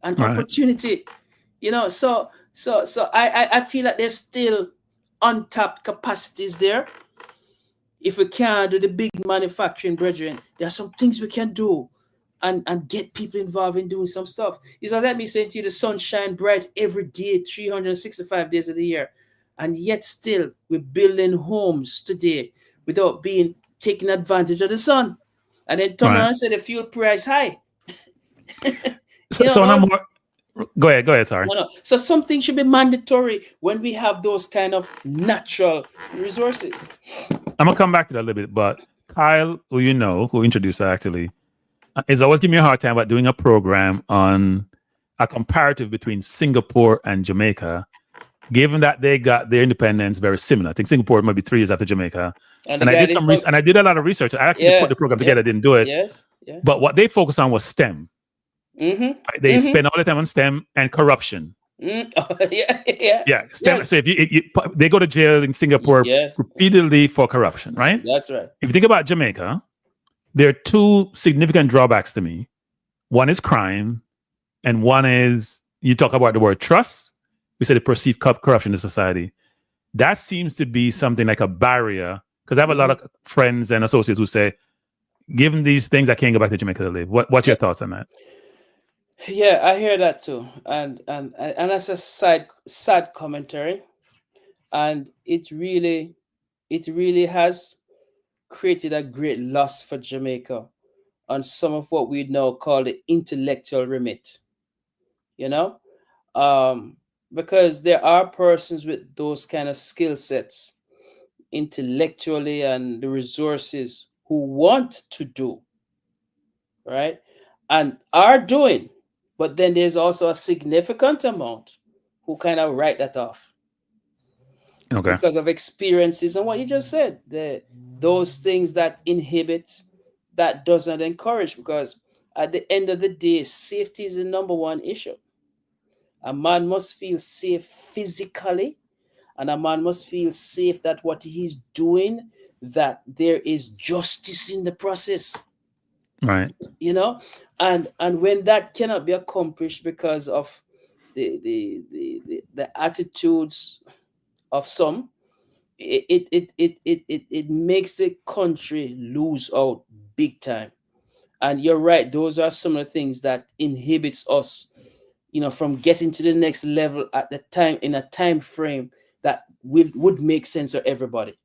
and opportunity. So I feel that there's still untapped capacities there. If we can't do the big manufacturing, brethren, there are some things we can do and get people involved in doing some stuff. It's like me saying to you, the sun shines bright every day, 365 days of the year. And yet still, we're building homes today without taking advantage of the sun. And then turn around and say the fuel price high. Go ahead, sorry. No. So something should be mandatory when we have those kind of natural resources. I'm going to come back to that a little bit, but Kyle, who introduced her actually, is always giving me a hard time about doing a program on a comparative between Singapore and Jamaica, given that they got their independence very similar. I think Singapore might be 3 years after Jamaica. And I did some research, and I did a lot of research. I actually put the program together, didn't do it. Yes. Yeah. But what they focused on was STEM. Mm-hmm. They spend all the time on STEM and corruption. Yeah. STEM. Yes. So if they go to jail in Singapore repeatedly for corruption, right? That's right. If you think about Jamaica, there are 2 significant drawbacks to me. One is crime, and one is, you talk about the word trust. We say the perceived corruption in society. That seems to be something like a barrier, because I have a lot of friends and associates who say, given these things, I can't go back to Jamaica to live. What's your thoughts on that? Yeah, I hear that too, and that's a sad commentary, and it really has created a great loss for Jamaica on some of what we now call the intellectual remit. Because there are persons with those kind of skill sets intellectually and the resources who want to do, right, and are doing. But then there's also a significant amount who kind of write that off. Okay. because of experiences and what you just said, those things that inhibit, that does not encourage. Because at the end of the day, safety is the number one issue. A man must feel safe physically, and a man must feel safe that what he's doing, that there is justice in the process. Right. And when that cannot be accomplished because of the attitudes of some, it makes the country lose out big time. And you're right, those are some of the things that inhibits us, from getting to the next level at the time, in a time frame that would make sense for everybody.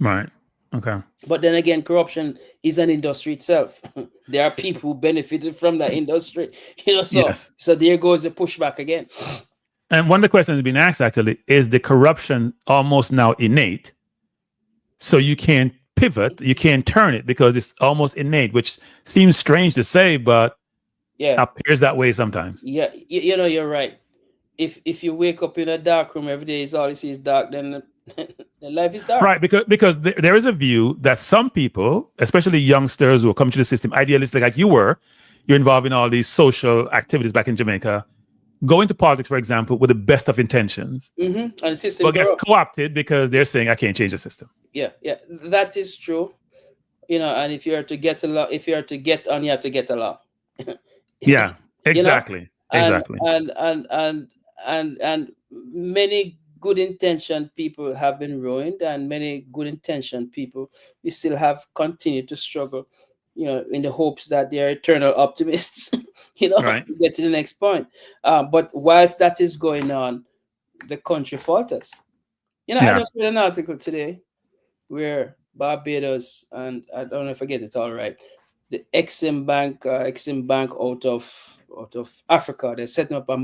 Right. Okay. But then again, corruption is an industry itself. There are people who benefited from that industry, so Yes. so there goes the pushback again. And one of the questions that's been asked actually is the corruption almost now innate? So you can't pivot, you can't turn it because it's almost innate, which seems strange to say, but Yeah, appears that way sometimes. yeah, you're right. If you wake up in a dark room every day, is all you see is dark, then the life is dark. Right, because there is a view that some people, especially youngsters who come to the system, idealistic like you were, you're involved in all these social activities back in Jamaica, go into politics, for example, with the best of intentions, And the system but gets corrupt. co-opted because they're saying, I can't change the system. Yeah, that is true. And if you are to get along, if you are to get on, you have to get along. Yeah, exactly. And, Exactly. and many good intentioned people have been ruined, and many good intentioned people, we still have continued to struggle, in the hopes that they are eternal optimists, Right. to get to the next point. But whilst that is going on, the country falters. I Yeah. just read an article today where Barbados, and I don't know if I get it all right, the Exim Bank out of Africa, they're setting up a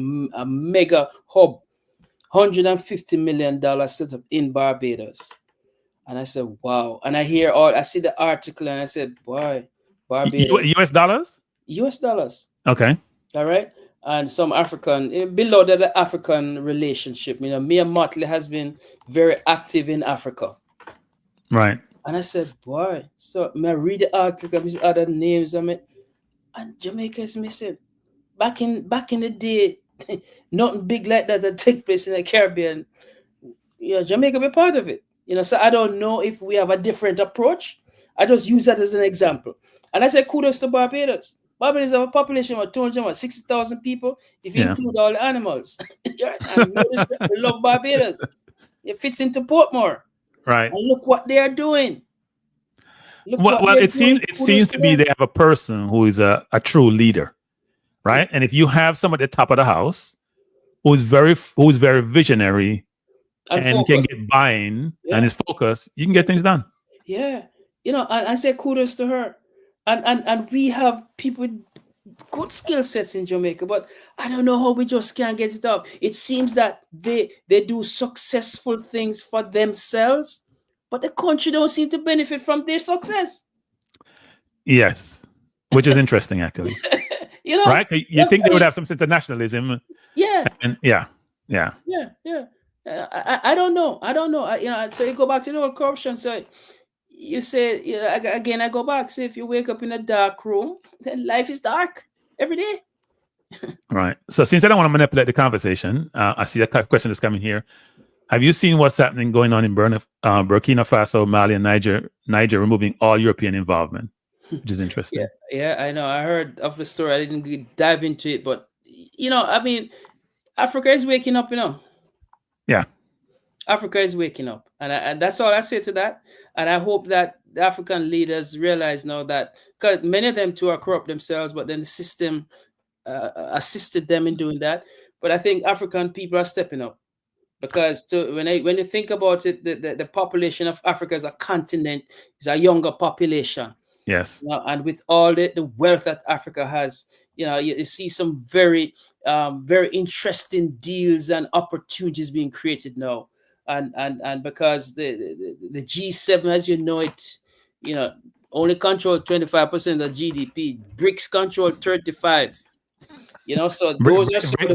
mega hub, $150 million set up in Barbados. And I said, wow. And I see the article, and I said, boy, Barbados, US dollars? US dollars. Okay. All right. And some African, below that, the African relationship. Mia Motley has been very active in Africa. Right. And I said, boy, so I read the article, I see other names, and Jamaica is missing. Back in the day, nothing big like that take place in the Caribbean. Jamaica be part of it. So I don't know if we have a different approach. I just use that as an example. And I say kudos to Barbados. Barbados have a population of 260,000 people, if you include all the animals. And notice that we love Barbados. It fits into Portmore. Right. And look what they are doing. Well, it seems to be they have a person who is a true leader, right? And if you have someone at the top of the house who is very visionary and can get buy-in and is focused, you can get things done. Yeah, and I say kudos to her. And we have people with good skill sets in Jamaica, but I don't know how we just can't get it up. It seems that they do successful things for themselves, but the country don't seem to benefit from their success. Yes, which is interesting, actually. Right? You think they would have some sense of nationalism? Yeah. And yeah. I don't know. So you go back to the whole corruption. So you say, again, I go back. So if you wake up in a dark room, then life is dark every day. Right. So since I don't want to manipulate the conversation, I see a question that's coming here. Have you seen what's going on in Burkina Faso, Mali, and Niger removing all European involvement, which is interesting. Yeah, I know. I heard of the story. I didn't dive into it, but Africa is waking up. Yeah. Africa is waking up, and that's all I say to that. And I hope that the African leaders realize now that, because many of them too are corrupt themselves, but then the system assisted them in doing that. But I think African people are stepping up, because when you think about it, the population of Africa as a continent is a younger population. Yes. And with all the wealth that Africa has, you see some very interesting deals and opportunities being created now. And because the G7, as you know it, only controls 25% of GDP. BRICS control 35%. So those are some of the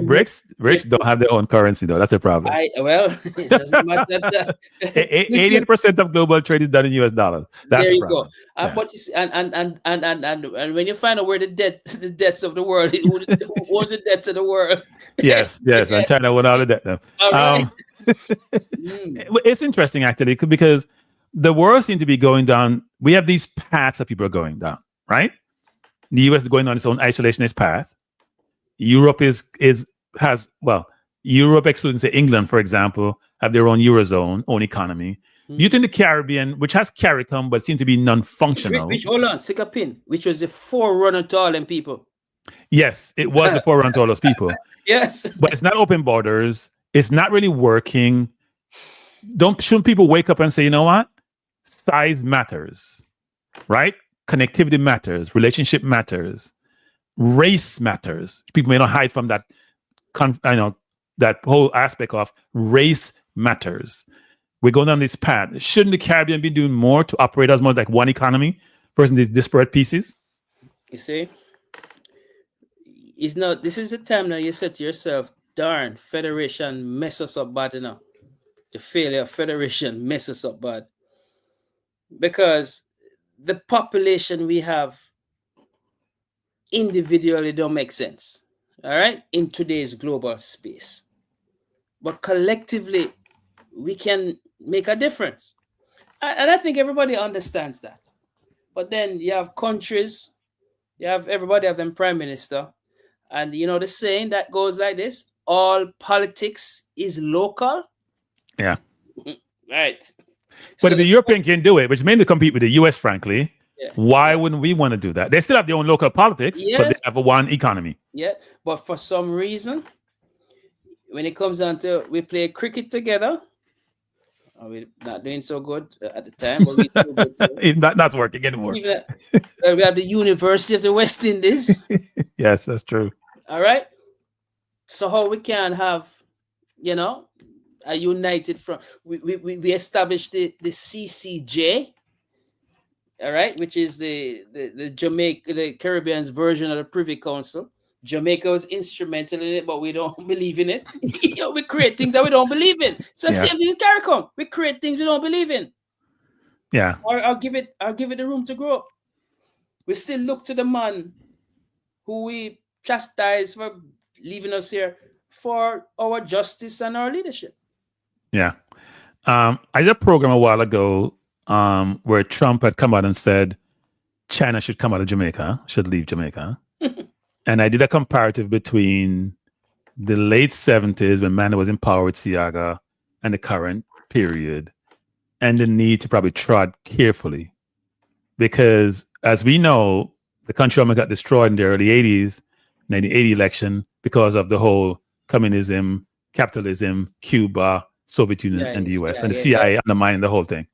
BRICS don't have their own currency though. That's a problem. It doesn't matter. 88% of global trade is done in US dollars. That's there the you problem. go. But you see, and when you find out where the debts of the world, who owns the debt to the world? Yes. And China won all the debt now. All right. It's interesting actually because the world seems to be going down. We have these paths that people are going down, right? The US is going on its own isolationist path. Europe Europe, excluding say England, for example, have their own Eurozone, own economy. You think the Caribbean, which has CARICOM, but seems to be non-functional. Hold on, stick a pin, which was the forerunner to all them people. Yes, it was the forerunner to all those people. Yes. But it's not open borders. It's not really working. Shouldn't people wake up and say, you know what? Size matters, right? Connectivity matters. Relationship matters. Race matters. People may not hide from that. That whole aspect of race matters. We're going down this path. Shouldn't the Caribbean be doing more to operate as more like one economy versus these disparate pieces? You see, this is the time now you said to yourself, darn, federation mess us up bad enough. The failure of federation mess us up bad. Because the population we have individually don't make sense. All right, in today's global space. But collectively, we can make a difference. And I think everybody understands that. But then you have countries, everybody have them prime minister. And the saying that goes like this: all politics is local. Yeah. Right. But if the European can do it, which mainly compete with the US, frankly, why wouldn't we want to do that? They still have their own local politics, but they have one economy. Yeah. But for some reason, when it comes down to we play cricket together, we're not doing so good at the time, but we do good too. Not working anymore. We have the University of the West Indies. Yes, that's true. All right. So how we can have, a united front? We established the CCJ. All right, which is the Caribbean's version of the Privy Council. Jamaica was instrumental in it, but we don't believe in it. We create things that we don't believe in. So same thing in CARICOM. We create things we don't believe in. Yeah. Or I'll give it the room to grow. We still look to the man who we chastise for leaving us here for our justice and our leadership. Yeah. I did a program a while ago where Trump had come out and said China should come out of Jamaica, should leave Jamaica. And I did a comparative between the late 70s when Mandela was in power with Siaga and the current period, and the need to probably trod carefully. Because as we know, the country almost got destroyed in the early 80s, 1980 election, because of the whole communism, capitalism, Cuba, Soviet Union, and the US, and the CIA undermining the whole thing.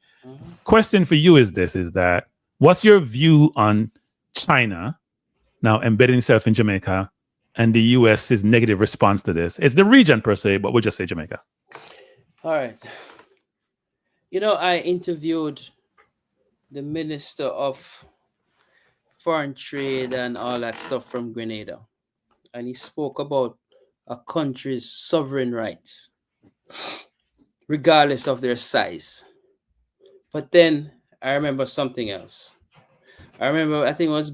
Question for you is that what's your view on China now embedding itself in Jamaica and the US's negative response to this? It's the region per se, but we'll just say Jamaica. All right. I interviewed the Minister of Foreign Trade and all that stuff from Grenada. And he spoke about a country's sovereign rights, regardless of their size. But then I remember something else. I think it was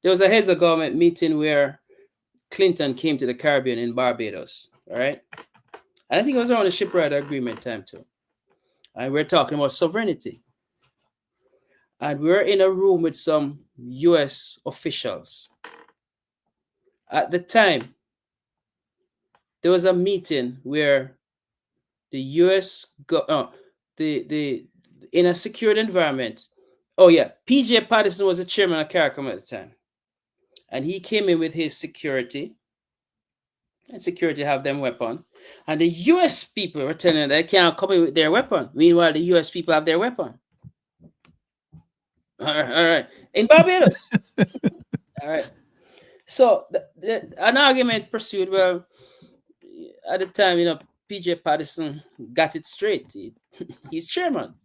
there was a heads of government meeting where Clinton came to the Caribbean in Barbados, all right? And I think it was around the shipwright agreement time too. And we're talking about sovereignty. And we were in a room with some US officials. At the time, there was a meeting where the US, in a secured environment. Oh yeah, PJ Patterson was the chairman of CARICOM at the time. And he came in with his security. And security have them weapon. And the US people were telling them they can't come in with their weapon. Meanwhile, the US people have their weapon. All right. In Barbados. All right. So an argument pursued. Well, at the time, PJ Patterson got it straight. He's chairman.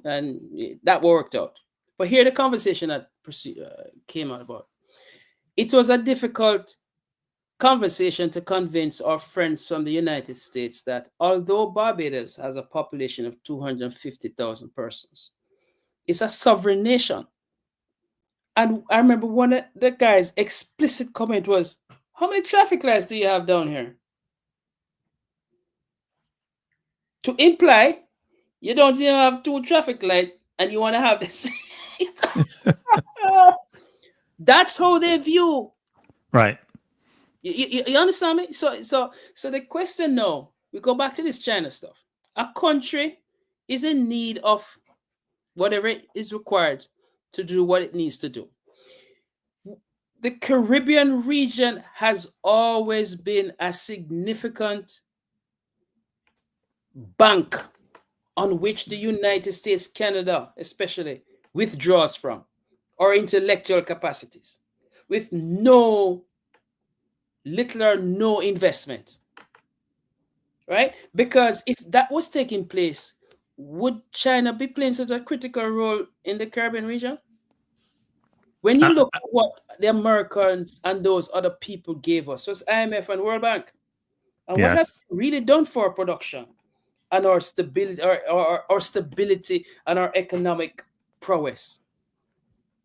And that worked out. But here the conversation that came out about. it was a difficult conversation to convince our friends from the United States that although Barbados has a population of 250,000 persons, it's a sovereign nation. And I remember one of the guy's explicit comment was, how many traffic lights do you have down here? To imply you don't even have 2 traffic lights and you want to have this. That's how they view. Right. You understand me? So the question now, we go back to this China stuff. A country is in need of whatever is required to do what it needs to do. The Caribbean region has always been a significant bank on which the United States, Canada especially, withdraws from, or intellectual capacities, with little or no investment. Right? Because if that was taking place, would China be playing such a critical role in the Caribbean region? When you look at what the Americans and those other people gave us, was IMF and World Bank, and what has really done for production and our stability, our stability and our economic prowess.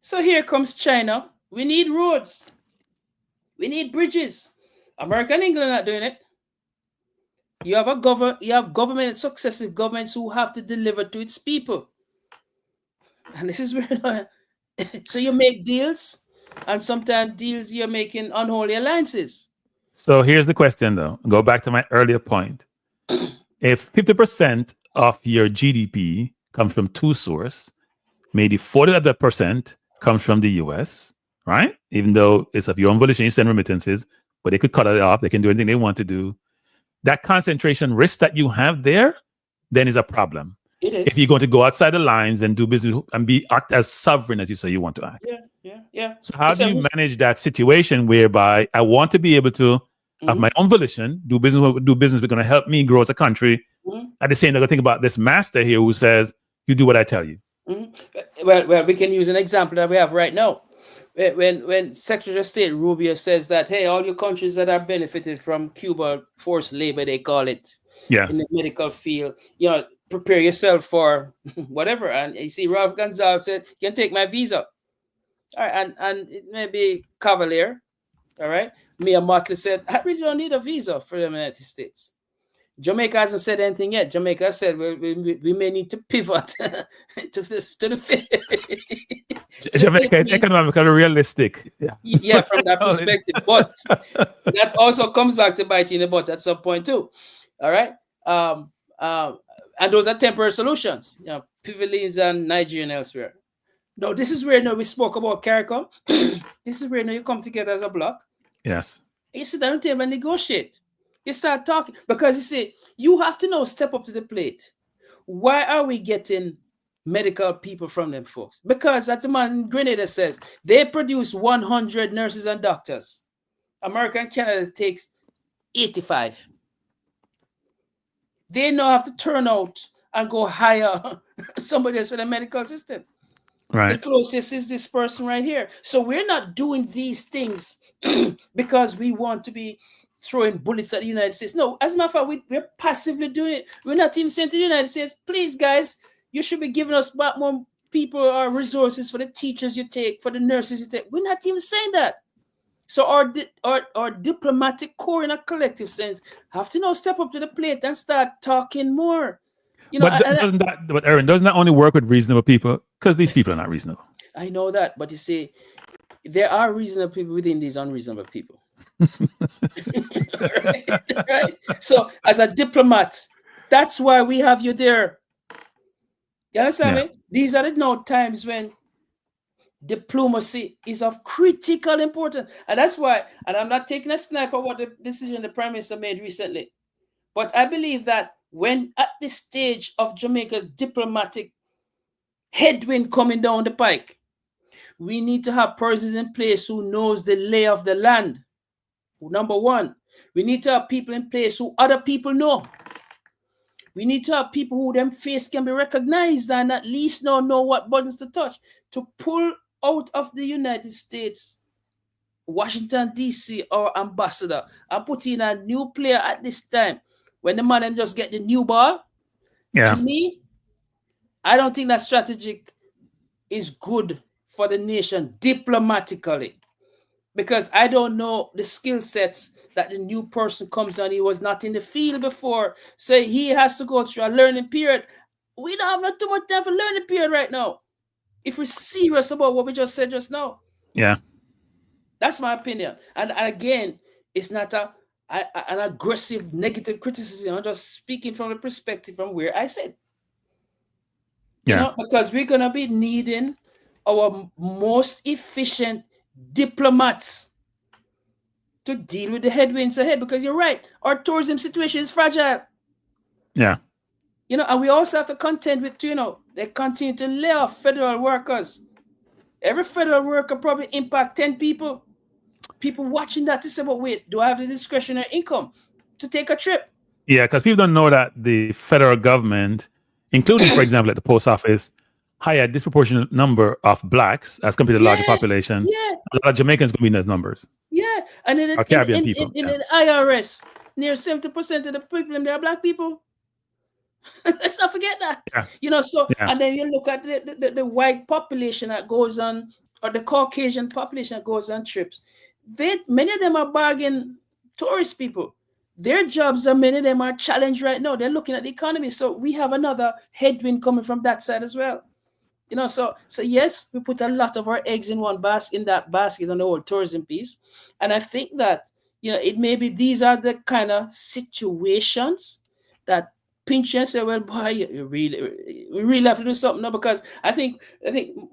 So here comes China. We need roads. We need bridges. America and England are not doing it. You have government, successive governments who have to deliver to its people. And this is where so you make deals, and sometimes deals you're making unholy alliances. So here's the question, though. Go back to my earlier point. If 50% of your GDP comes from 2 sources, maybe 40% comes from the US, right? Even though it's of your own volition, you send remittances, but they could cut it off. They can do anything they want to do. That concentration risk that you have there then is a problem. It is. If you're going to go outside the lines and do business and act as sovereign as you say you want to act. Yeah. So how do you manage that situation whereby I want to be able to have my own volition, do business that's going to help me grow as a country? At the same time, I think about this master here who says, you do what I tell you. Well, we can use an example that we have right now. When Secretary of State Rubio says that, hey, all your countries that are benefited from Cuba forced labor, they call it, in the medical field, prepare yourself for whatever. And you see, Ralph Gonzalez said, you can take my visa. All right, and it may be cavalier. All right. Mia Motley said, I really don't need a visa for the United States. Jamaica hasn't said anything yet. Jamaica said we may need to pivot to the Jamaica is economically realistic. Yeah, from that perspective. But that also comes back to bite you in the butt at some point too. All right. And those are temporary solutions. Pavilions and Nigeria and elsewhere. No, this is where we spoke about CARICOM. This is where you come together as a bloc. Yes. You sit down at the table and negotiate. You start talking, because you see, you have to now step up to the plate. Why are we getting medical people from them folks? Because as the man in Grenada says, they produce 100 nurses and doctors. America and Canada takes 85. They now have to turn out and go hire somebody else for the medical system. Right. The closest is this person right here. So we're not doing these things because we want to be throwing bullets at the United States. No, as a matter of fact, we're passively doing it. We're not even saying to the United States, please, guys, you should be giving us back more people or resources for the teachers you take, for the nurses you take. We're not even saying that. So our diplomatic corps in a collective sense have to now step up to the plate and start talking more. But Aaron, doesn't that only work with reasonable people? Because these people are not reasonable. I know that, but you see, there are reasonable people within these unreasonable people. right? So as a diplomat, that's why we have you there. You understand me? These are the times when diplomacy is of critical importance. And that's why, and I'm not taking a snipe at what the decision the Prime Minister made recently, but I believe that when at this stage of Jamaica's diplomatic headwind coming down the pike, we need to have persons in place who knows the lay of the land. Number one, we need to have people in place who other people know. We need to have people who them face can be recognized and at least know what buttons to touch to pull out of the United States Washington, D.C., our ambassador, and put in a new player at this time when the man them just get the new ball. To Yeah. me, I don't think that strategic is good for the nation diplomatically, because I don't know the skill sets that the new person comes on. He was not in the field before, so he has to go through a learning period. We don't have not too much time for learning period right now. If we're serious about what we just said just now, Yeah. that's my opinion. And again, it's not an aggressive negative criticism. I'm just speaking from the perspective from where I said, Yeah. because we're gonna be needing our most efficient diplomats to deal with the headwinds ahead. Because you're right, our tourism situation is fragile. Yeah. And we also have to contend with, they continue to lay off federal workers. Every federal worker probably impact 10 people. People watching that to say, but wait, do I have the discretionary income to take a trip? Yeah, because people don't know that the federal government, including, for example, at the post office, hire a disproportionate number of blacks as compared to the larger population. Yeah. A lot of Jamaicans going to be in those numbers. Yeah. And in Caribbean people. The IRS, near 70% of the people in there are black people. Let's not forget that. Yeah. And then you look at the white population that goes on, or the Caucasian population that goes on trips. Many of them are bargain tourist people. Their jobs, many of them are challenged right now. They're looking at the economy. So we have another headwind coming from that side as well. So yes, we put a lot of our eggs in that basket on the whole tourism piece. And I think that, it may be these are the kind of situations that pinch and say, well, boy, we really have to do something now, because I think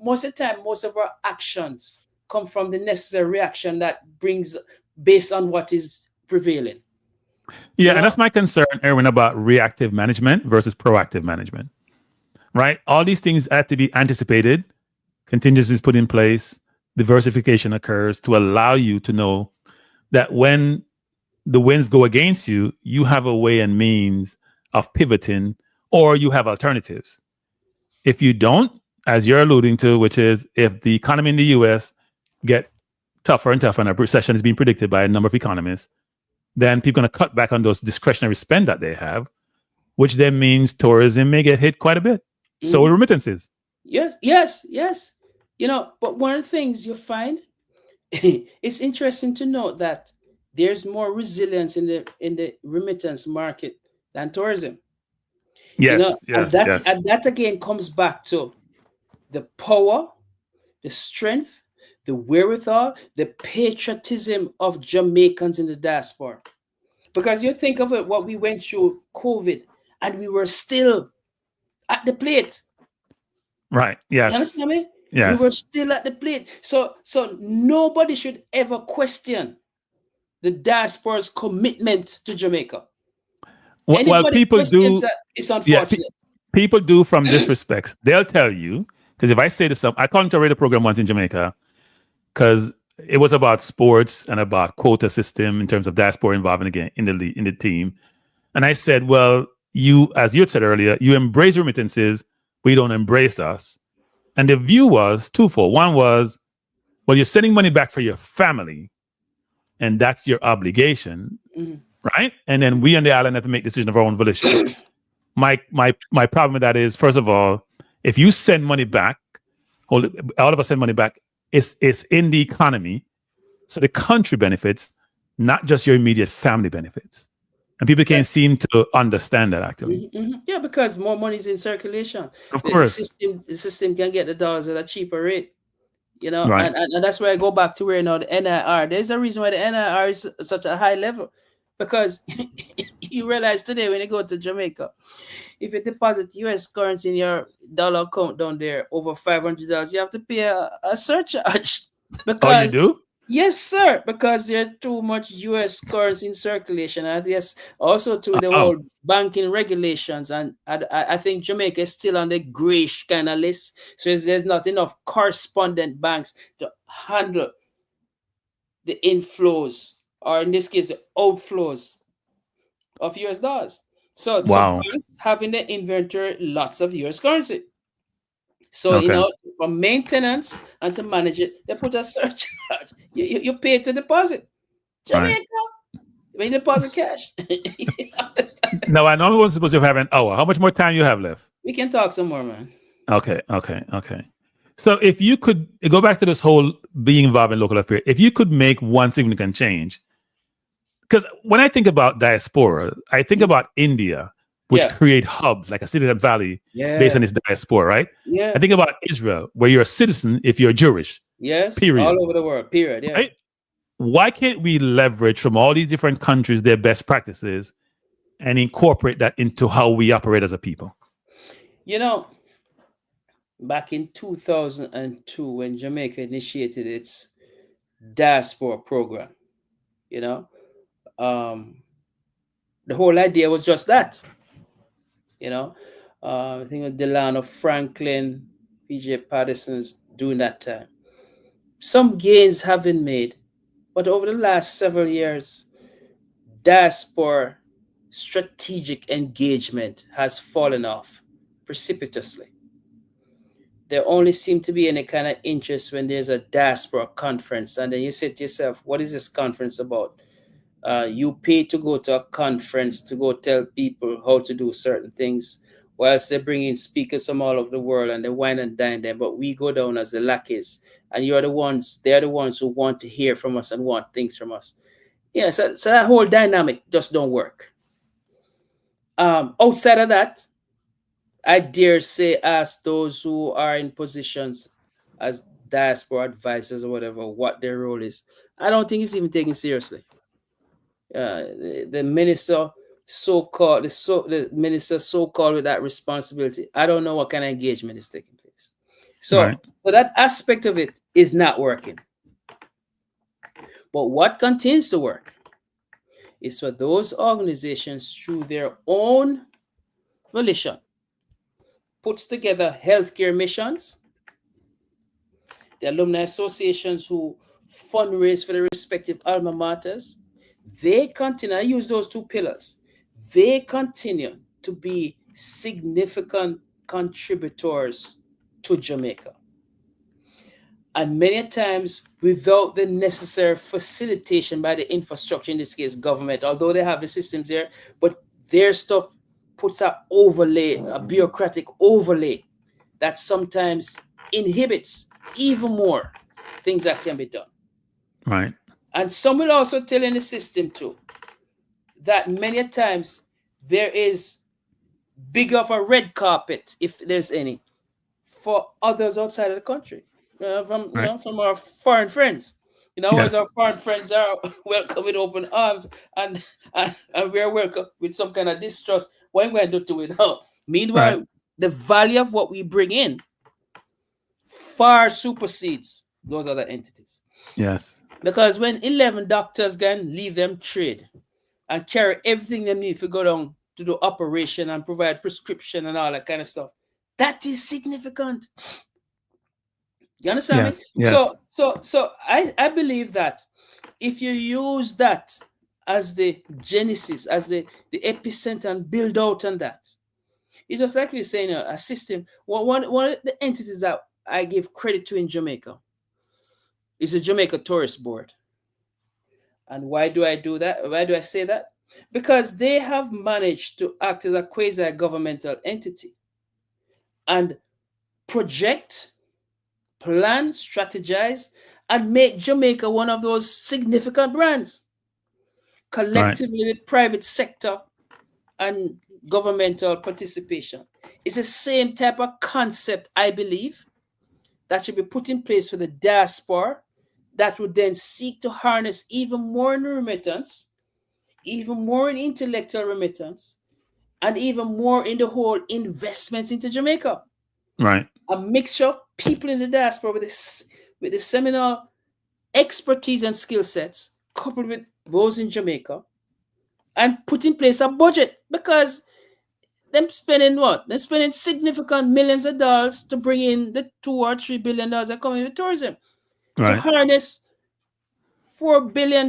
most of the time, most of our actions come from the necessary reaction that brings based on what is prevailing. Yeah, and that's my concern, Irwin, about reactive management versus proactive management. Right? All these things have to be anticipated, contingencies put in place, diversification occurs to allow you to know that when the winds go against you, you have a way and means of pivoting, or you have alternatives. If you don't, as you're alluding to, which is if the economy in the US get tougher and tougher, and a recession is being predicted by a number of economists, then people are going to cut back on those discretionary spend that they have, which then means tourism may get hit quite a bit. So remittances. Yes. But one of the things you find, it's interesting to note that there's more resilience in the remittance market than tourism. Yes. And that again comes back to the power, the strength, the wherewithal, the patriotism of Jamaicans in the diaspora. Because you think of it, what we went through COVID, and we were still at the plate. Right. Yes. You understand me? Yes. We were still at the plate. So nobody should ever question the diaspora's commitment to Jamaica. Well, people do. It's unfortunate. Yeah, people do from disrespects. They'll tell you, because if I say to some, I called into a radio program once in Jamaica, because it was about sports and about quota system in terms of diaspora involvement again in the team. And I said, well, as you had said earlier, you embrace remittances, we don't embrace us. And the view was twofold. One was, well, you're sending money back for your family, and that's your obligation, right? And then we on the island have to make decisions of our own volition. My problem with that is, first of all, if you send money back, all of us send money back, it's in the economy, so the country benefits, not just your immediate family benefits. And people can't seem to understand that, actually. Yeah, because more money is in circulation. Of course. The system can get the dollars at a cheaper rate. Right. And that's where I go back to where the NIR. There's a reason why the NIR is such a high level. Because you realize today when you go to Jamaica, if you deposit US currency in your dollar account down there over $500, you have to pay a surcharge. Because, you do? Yes, sir. Because there's too much US currency in circulation. And yes, also to the whole banking regulations. And I think Jamaica is still on the grayish kind of list. So there's not enough correspondent banks to handle the inflows, or in this case, the outflows of US dollars. So banks have in their inventory lots of US currency. So, Okay. for maintenance and to manage it, they put a surcharge. You pay to deposit. Right. Jamaica, when you deposit cash. You understand? Now I know we're supposed to have an hour. How much more time you have left? We can talk some more, man. Okay. So if you could go back to this whole being involved in local affairs, if you could make one significant change, because when I think about diaspora, I think about India, which Yeah. create hubs like a Silicon Valley based Yeah. on its diaspora, right? Yeah. I think about Israel, where you're a citizen if you're Jewish, Yes. period. All over the world. Period. Yeah. Right? Why can't we leverage from all these different countries their best practices and incorporate that into how we operate as a people? Back in 2002, when Jamaica initiated its diaspora program, the whole idea was just that. I think it was Delano Franklin, PJ Patterson's during that time. Some gains have been made, but over the last several years, diaspora strategic engagement has fallen off precipitously. There only seem to be any kind of interest when there's a diaspora conference, and then you say to yourself, what is this conference about? You pay to go to a conference to go tell people how to do certain things, whilst they bring in speakers from all over the world and they wine and dine them, but we go down as the lackeys, and they're the ones who want to hear from us and want things from us. Yeah, so that whole dynamic just don't work. Outside of that, I dare say, ask those who are in positions as diaspora advisors or whatever, what their role is. I don't think it's even taken seriously. The minister so-called with that responsibility, I don't know what kind of engagement is taking place. So that aspect of it is not working. But what continues to work is for those organizations, through their own volition, puts together healthcare missions, the alumni associations who fundraise for the respective alma maters. They continue, I use those two pillars, they continue to be significant contributors to Jamaica. And many times without the necessary facilitation by the infrastructure, in this case government, although they have the systems there, but their stuff puts an overlay, a bureaucratic overlay that sometimes inhibits even more things that can be done. Right. And some will also tell in the system too that many times there is big of a red carpet, if there's any, for others outside of the country, from our foreign friends. As our foreign friends are welcome with open arms, and we are welcome with some kind of distrust. What am I going to do it now? Meanwhile, the value of what we bring in far supersedes those other entities. Yes. Because when 11 doctors can leave them trade and carry everything they need to go down to do operation and provide prescription and all that kind of stuff, that is significant. You understand me? Yes. So I believe that if you use that as the genesis, as the epicenter, and build out on that, it's just like we're saying a system. One of the entities that I give credit to in Jamaica is the Jamaica Tourist Board. And why do I do that? Why do I say that? Because they have managed to act as a quasi-governmental entity and project, plan, strategize, and make Jamaica one of those significant brands. Collectively with private sector and governmental participation. It's the same type of concept, I believe, that should be put in place for the diaspora, that would then seek to harness even more in remittance, even more in intellectual remittance, and even more in the whole investments into Jamaica. Right. A mixture of people in the diaspora with the seminal expertise and skill sets, coupled with those in Jamaica, and put in place a budget, because they're spending what? They're spending significant millions of dollars to bring in the $2 or $3 billion that come in with tourism. To harness $4 billion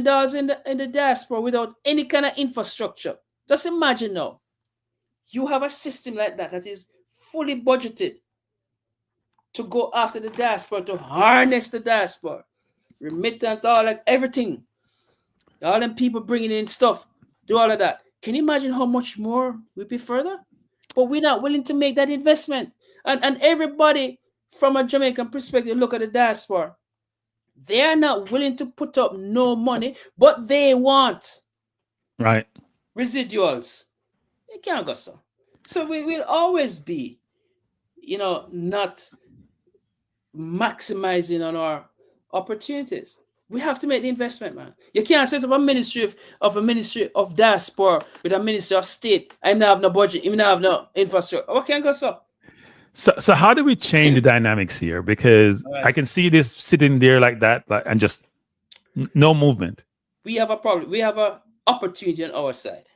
in the diaspora without any kind of infrastructure. Just imagine now, you have a system like that is fully budgeted to go after the diaspora, to harness the diaspora, remittance, all that, everything. All them people bringing in stuff, do all of that. Can you imagine how much more we'd be further? But we're not willing to make that investment. And everybody from a Jamaican perspective, look at the diaspora. They are not willing to put up no money, but they want residuals. They can't go so. So we will always be, not maximizing on our opportunities. We have to make the investment, man. You can't set up a ministry of diaspora with a ministry of state. I not have no budget, even have no infrastructure. What can't go so? So how do we change the dynamics here? Because I can see this sitting there like that, and just no movement. We have a problem. We have an opportunity on our side.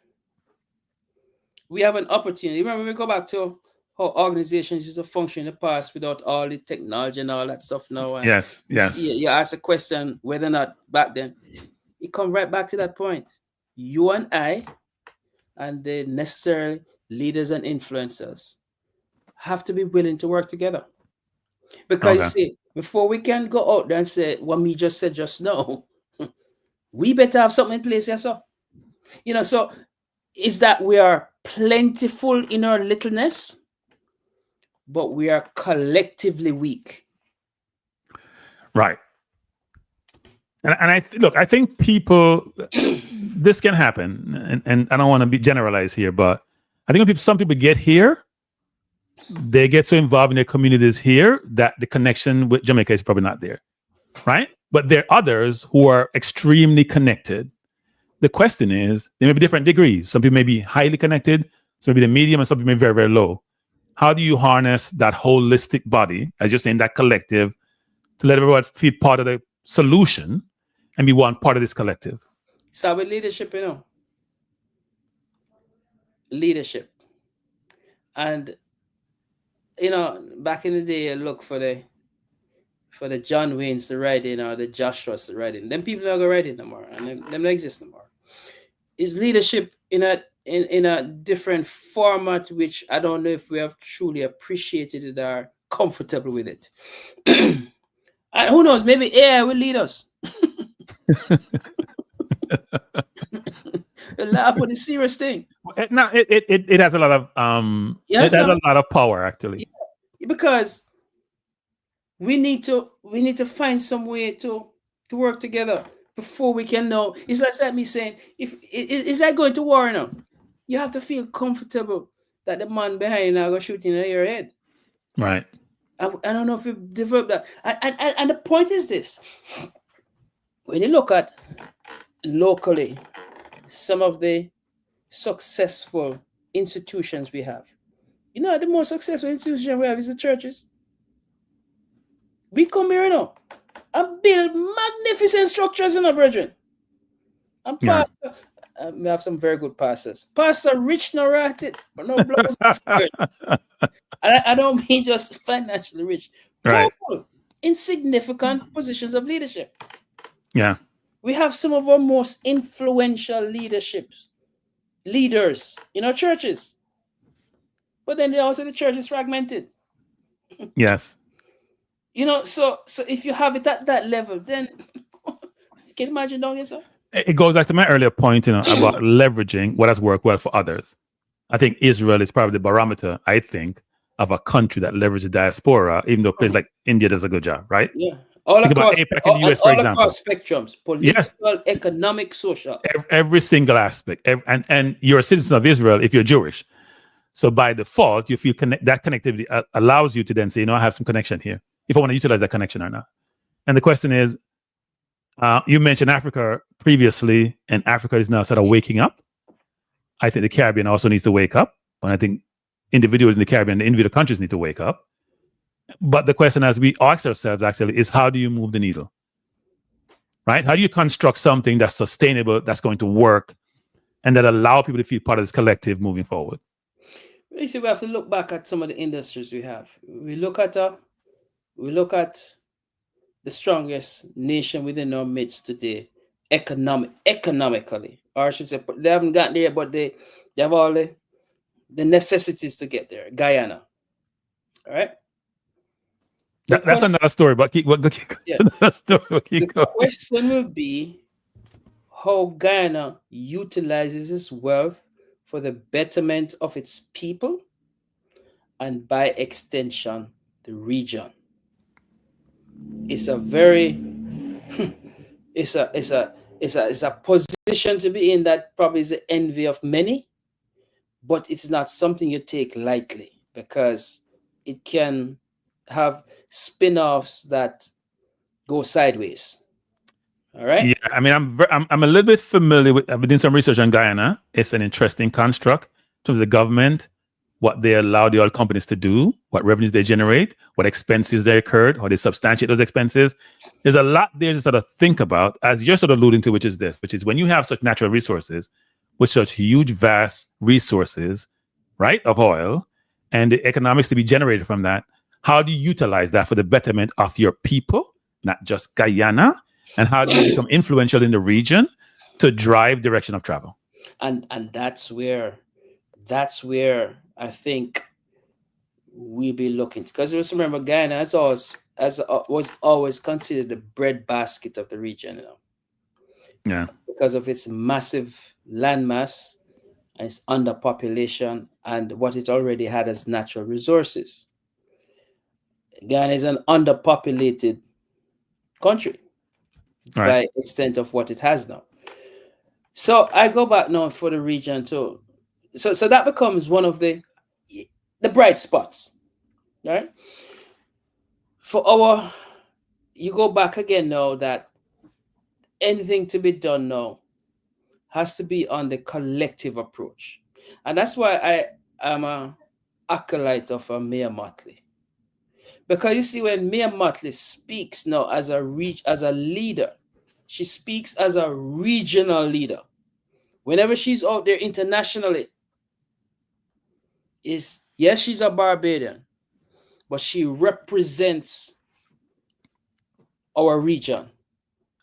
We have an opportunity. Remember, we go back to how organizations used to function in the past without all the technology and all that stuff now. And yes. You ask a question whether or not back then. You come right back to that point. You and I and the necessary leaders and influencers have to be willing to work together. Because see, before we can go out there and say what me just said just now, we better have something in place here. So, so is that we are plentiful in our littleness, but we are collectively weak. Right. And I think people, this can happen, and I don't want to be generalized here, but I think when some people get here, they get so involved in their communities here that the connection with Jamaica is probably not there, right? But there are others who are extremely connected. The question is, there may be different degrees. Some people may be highly connected, some may be the medium, and some people may be very, very low. How do you harness that holistic body, as you're saying, that collective, to let everyone feel part of the solution and be one part of this collective? So with leadership, leadership. And, back in the day, I look for the John Waynes to write in or the Joshua's to write in. Them people don't go write in no more, and them don't exist no more. Is leadership in a different format, which I don't know if we have truly appreciated it or comfortable with it. And who knows? Maybe AI will lead us. Laugh with a serious thing. No, it has a lot of it has a lot of power, actually. Yeah, because we need to find some way to work together before we can know. It's like me saying, is that going to war now? You have to feel comfortable that the man behind you now go shooting in your head. Right. I don't know if we've developed that. And the point is this. When you look at locally some of the successful institutions we have, the most successful institution we have is the churches. We come here and build magnificent structures in our brethren. And pastor, we have some very good pastors. Pastor rich no ratted, but no blows. And I don't mean just financially rich. Right. Powerful, in significant positions of leadership. Yeah. We have some of our most influential leaders in our churches. But then also the church is fragmented. Yes. So if you have it at that level, then can you imagine down yourself? It goes back to my earlier point, about leveraging what has worked well for others. I think Israel is probably the barometer, I think, of a country that leverages the diaspora, even though places like India does a good job, right? Yeah. All across spectrums, political, economic, social. Every single aspect. And you're a citizen of Israel if you're Jewish. So by default, you feel that connectivity allows you to then say, I have some connection here, if I want to utilize that connection or not. And the question is, you mentioned Africa previously, and Africa is now sort of waking up. I think the Caribbean also needs to wake up. And I think individuals in the Caribbean, the individual countries need to wake up. But the question, as we ask ourselves, actually, is how do you move the needle? Right? How do you construct something that's sustainable, that's going to work, and that allow people to feel part of this collective moving forward? You see, we have to look back at some of the industries we have. We look at the strongest nation within our midst today, economically, or I should say, they haven't gotten there, but they have all the necessities to get there. Guyana, all right. That's another story, but keep Yeah. another story, but The keep going. question will be how Guyana utilizes its wealth for the betterment of its people and by extension, the region. It's a very it's a position to be in that probably is the envy of many, but it's not something you take lightly because it can have spin-offs that go sideways. All right. Yeah, I mean, I'm a little bit familiar with. I've been doing some research on Guyana. It's an interesting construct in terms of the government, what they allow the oil companies to do, what revenues they generate, what expenses they occurred, how they substantiate those expenses. There's a lot there to sort of think about, as you're sort of alluding to, which is when you have such natural resources, with such huge, vast resources, right, of oil, and the economics to be generated from that. How do you utilize that for the betterment of your people, not just Guyana? And how do you become influential in the region to drive direction of travel? And that's where I think we be looking, because just remember Guyana was always considered the breadbasket of the region, Yeah, because of its massive landmass and its underpopulation and what it already had as natural resources. Guyana is an underpopulated country by extent of what it has now. So I go back now for the region too. So that becomes one of the bright spots, right? You go back again now that anything to be done now has to be on the collective approach. And that's why I am a acolyte of Mia Motley. Because you see, when Mia Motley speaks now as a leader, she speaks as a regional leader. Whenever she's out there internationally, yes, she's a Barbadian, but she represents our region.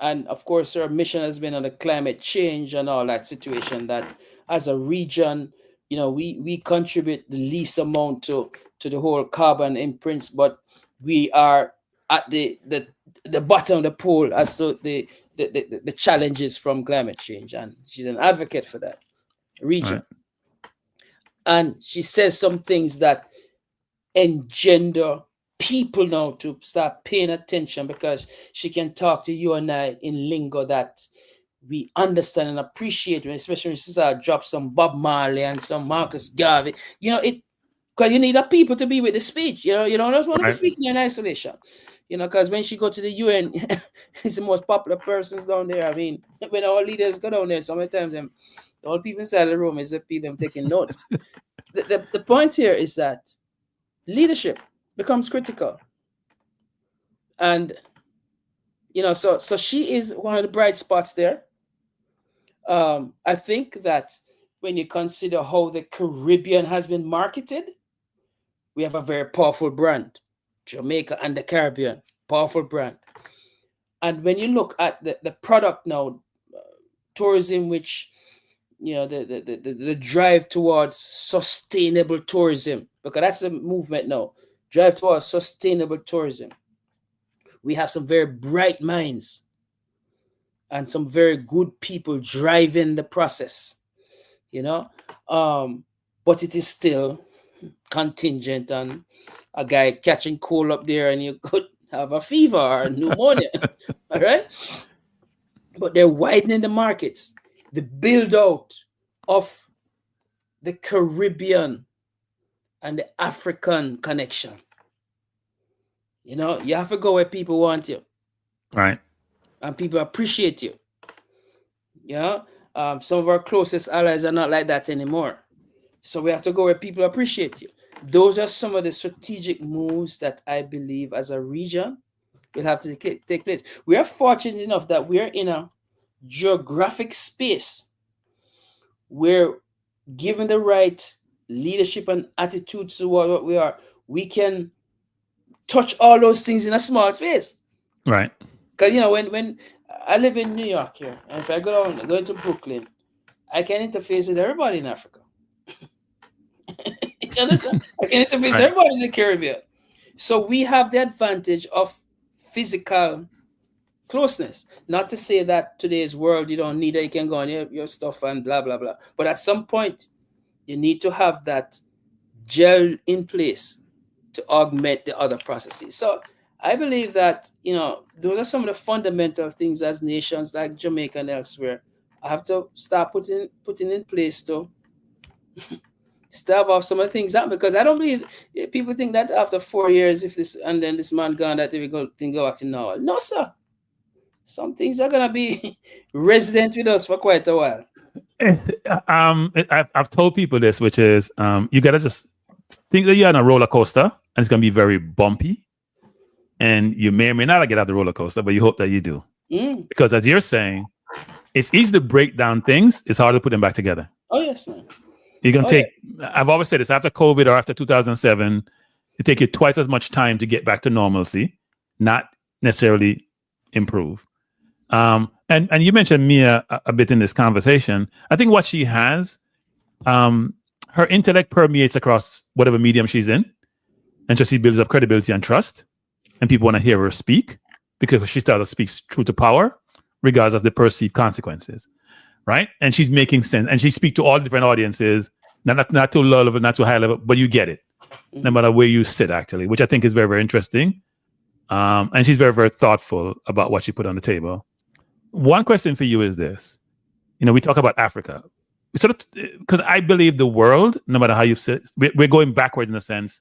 And of course, her mission has been on the climate change and all that situation, that as a region, we contribute the least amount to the whole carbon imprints, but we are at the bottom of the pole as to the challenges from climate change. And she's an advocate for that region. Right. And she says some things that engender people now to start paying attention, because she can talk to you and I in lingo that we understand and appreciate, especially when she start drop some Bob Marley and some Marcus Garvey. Because you need a people to be with the speech. You don't just want to be speaking in isolation. Because when she go to the UN, it's the most popular persons down there. I mean, when our leaders go down there, sometimes the only people inside the room is the people taking notes. The point here is that leadership becomes critical. And, so she is one of the bright spots there. I think that when you consider how the Caribbean has been marketed, we have a very powerful brand. Jamaica and the Caribbean, powerful brand. And when you look at the product now, tourism, which, the drive towards sustainable tourism, because that's the movement now, drive towards sustainable tourism. We have some very bright minds and some very good people driving the process, but it is still contingent on a guy catching cold up there and you could have a fever or pneumonia. All right. But they're widening the markets, the build out of the Caribbean and the African connection. You have to go where people want you. Right. And people appreciate you. Some of our closest allies are not like that anymore. So we have to go where people appreciate you. Those are some of the strategic moves that I believe as a region will have to take place. We are fortunate enough that we're in a geographic space where, given the right leadership and attitude to what we are, we can touch all those things in a small space. Right. Because, when I live in New York here, and if I go into Brooklyn, I can interface with everybody in Africa. You understand? I can interface with everybody in the Caribbean. So we have the advantage of physical closeness. Not to say that today's world you don't need it, you can go on your stuff and blah blah blah. But at some point, you need to have that gel in place to augment the other processes. So I believe that, those are some of the fundamental things as nations like Jamaica and elsewhere have to start putting in place to stave off some of the things out, because I don't believe people think that after 4 years, if this and then this man gone, that we go back to normal. No, sir. Some things are gonna be resident with us for quite a while. I've told people this, which is you gotta just think that you're on a roller coaster and it's gonna be very bumpy, and you may or may not get out the roller coaster, but you hope that you do. Because as you're saying, it's easy to break down things, it's hard to put them back together. Oh yes, man. You're gonna take. Yeah. I've always said this: after COVID or after 2007, it take you twice as much time to get back to normalcy, not necessarily improve. And you mentioned Mia a bit in this conversation. I think what she has, her intellect permeates across whatever medium she's in, and so she builds up credibility and trust, and people want to hear her speak because she starts to speak truth to power, regardless of the perceived consequences. Right, and she's making sense, and she speaks to all different audiences, not too low level, not too high level, but you get it, no matter where you sit, actually, which I think is very, very interesting. And she's very, very thoughtful about what she put on the table. One question for you is this: we talk about Africa, because I believe the world, no matter how you sit, we're going backwards in a sense.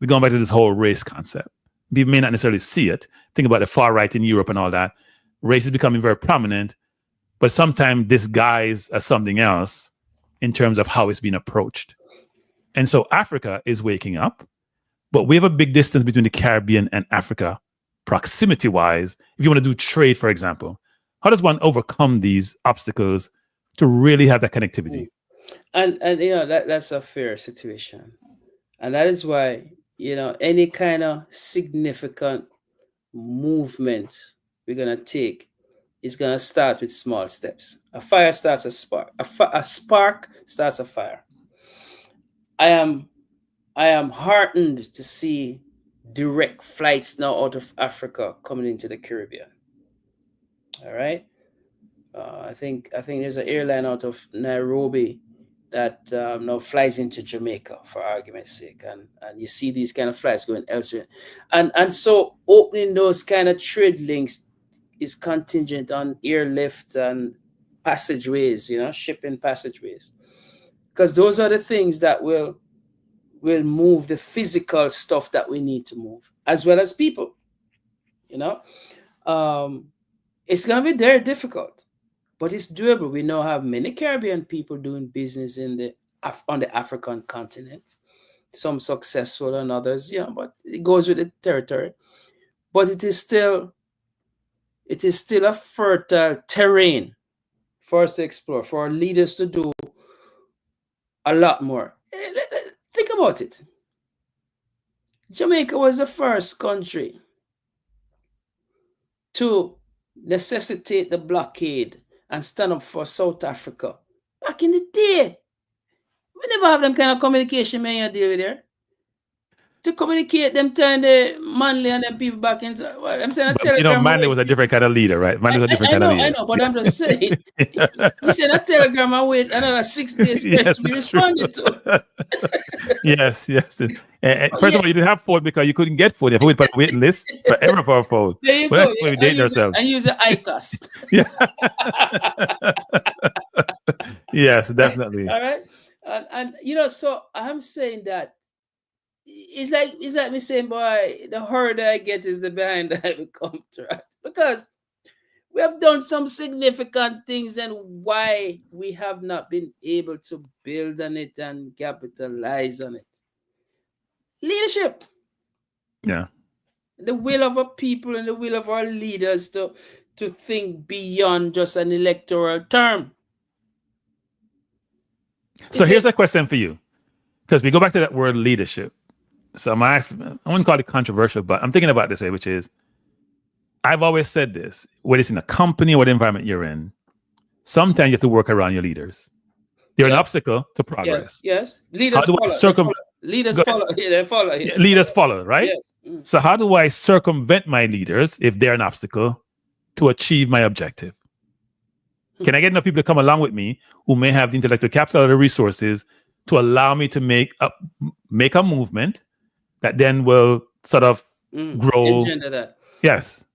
We're going back to this whole race concept. We may not necessarily see it. Think about the far right in Europe and all that. Race is becoming very prominent, but sometimes disguised as something else in terms of how it's being approached. And so Africa is waking up, but we have a big distance between the Caribbean and Africa, proximity-wise. If you want to do trade, for example, how does one overcome these obstacles to really have that connectivity? And that's a fair situation. And that is why, any kind of significant movement we're going to take is going to start with small steps. A fire starts a spark. A spark starts a fire. I am heartened to see direct flights now out of Africa coming into the Caribbean. All right. I think there's an airline out of Nairobi that now flies into Jamaica, for argument's sake, and you see these kind of flights going elsewhere, and so opening those kind of trade links is contingent on airlift and passageways, shipping passageways, because those are the things that will move the physical stuff that we need to move, as well as people. It's gonna be very difficult, but it's doable. We now have many Caribbean people doing business on the African continent. Some successful and others, but it goes with the territory. But it is still a fertile terrain for us to explore, for our leaders to do a lot more. Think about it. Jamaica was the first country to necessitate the blockade and stand up for South Africa back in the day. We never have them kind of communication, man, you deal with there. To communicate them, turn the Manley and them people back into. Well, I'm saying, Manley was a different kind of leader, right? Manley was a different kind of leader. I know, but I'm just saying. We send a telegram and wait another 6 days to be responded to. Yes. First of all, you didn't have phone because you couldn't get phone. You have to wait for the waiting list forever for a phone. There you go. We date ourselves. And use the ICAST. Yeah. Yes, definitely. All right. And so I'm saying that it's like me saying, boy, the harder I get is the behind I become, right? Because we have done some significant things, and why we have not been able to build on it and capitalize on it. Leadership. Yeah. The will of our people and the will of our leaders to think beyond just an electoral term. So here's a question for you, because we go back to that word leadership. So I wouldn't call it controversial, but I'm thinking about it this way, which is, I've always said this, whether it's in a company or what environment you're in, sometimes you have to work around your leaders. They're an obstacle to progress. Yes. Leaders Leaders follow. Yeah, they follow. Yeah. Leaders follow, right? Yes. So how do I circumvent my leaders if they're an obstacle to achieve my objective? Can I get enough people to come along with me who may have the intellectual capital or the resources to allow me to make a movement that then will sort of grow? Engender that. Yes.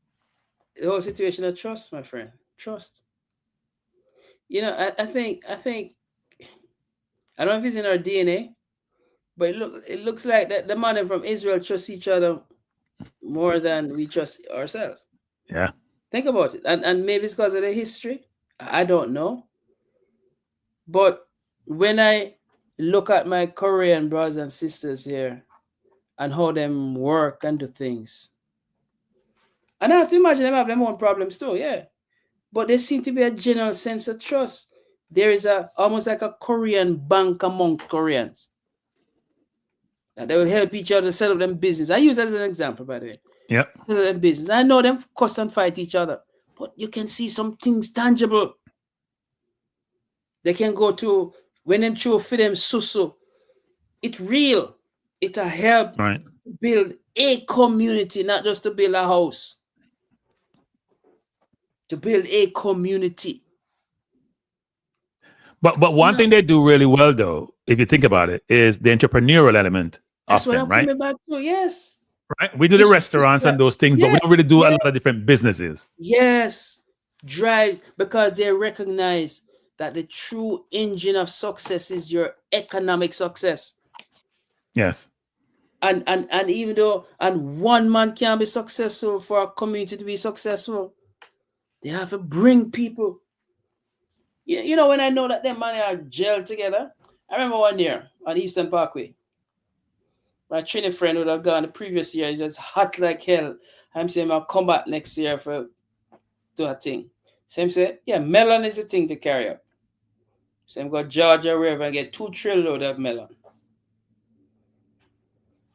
The whole situation of trust, my friend. Trust. You know, I think I don't know if it's in our DNA, but it looks like that the man from Israel trust each other more than we trust ourselves. Yeah. Think about it. And maybe it's because of the history. I don't know. But when I look at my Korean brothers and sisters here and how them work and do things, and I have to imagine them have their own problems too, yeah. But there seems to be a general sense of trust. There is almost like a Korean bank among Koreans. That they will help each other set up them business. I use that as an example, by the way. Yep. Set up them business. I know them cuss and fight each other, but you can see some things tangible. They can go to when them show for them susu. It's real. It's a help build a community, not just to build a house. To build a community. But one thing they do really well, though, if you think about it, is the entrepreneurial element. That's of what them, I'm right? coming back to. Yes. Right. We do the restaurants and those things, but we don't really do a lot of different businesses. Yes. Drives, because they recognize that the true engine of success is your economic success. Yes. And even though one man can be successful for a community to be successful, they have to bring people. You know, when I know that them man are gelled together, I remember one year on Eastern Parkway, my training friend would have gone the previous year, just hot like hell. I'm saying I'll come back next year for do a thing. Same say, yeah, melon is a thing to carry up. Same go Georgia River and get 2 trillion load of melon.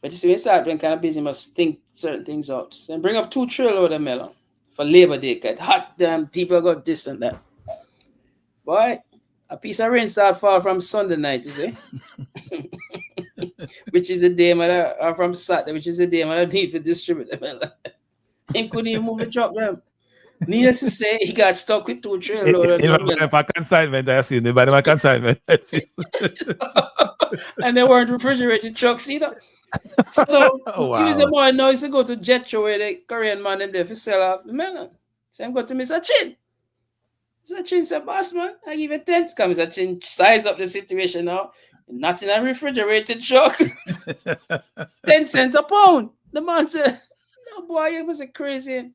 But you see, when you start doing kind of business, you must think certain things out. So bring up 2 trillion load of melon for Labor Day. Get hot damn people got this and that. Boy, a piece of rain start fall from Sunday night, you see? Which is the day or from Saturday, which is the day I need to distribute the melon. He couldn't even move the truck them. Needless to say, he got stuck with 2 trillion load of melon. In my consignment, I see. By my consignment, I see. And they weren't refrigerated trucks either. So Tuesday morning, now to go to Jetro where the Korean man them there to sell off the melon. So I'm going to Mr. Chin. Mr. Chin said, boss man, I give you 10. Come Mr. Chin, size up the situation now. Not in a refrigerated truck. 10 cents a pound. The man said, no boy, you was crazy.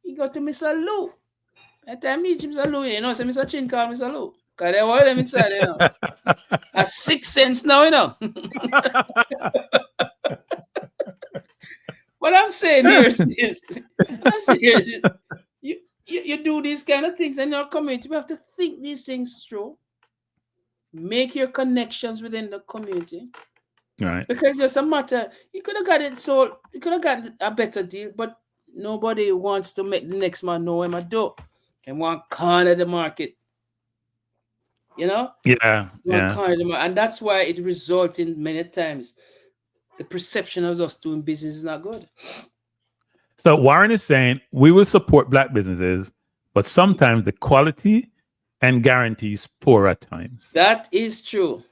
He got to Mr. Lou. At the time, Mr. Lou, you know, so Mr. Chin called Mr. Lou. Because they all them inside, you know. At 6 cents now, you know. What I'm saying here is this. You do these kind of things in your community. You have to think these things through. Make your connections within the community. Right. Because there's a matter. You could have got it so you could have gotten a better deal, but nobody wants to make the next man know him a dope and want corner the market. You know? Yeah. And that's why it results in many times the perception of us doing business is not good. So Warren is saying we will support Black businesses, but sometimes the quality and guarantees poor at times. That is true.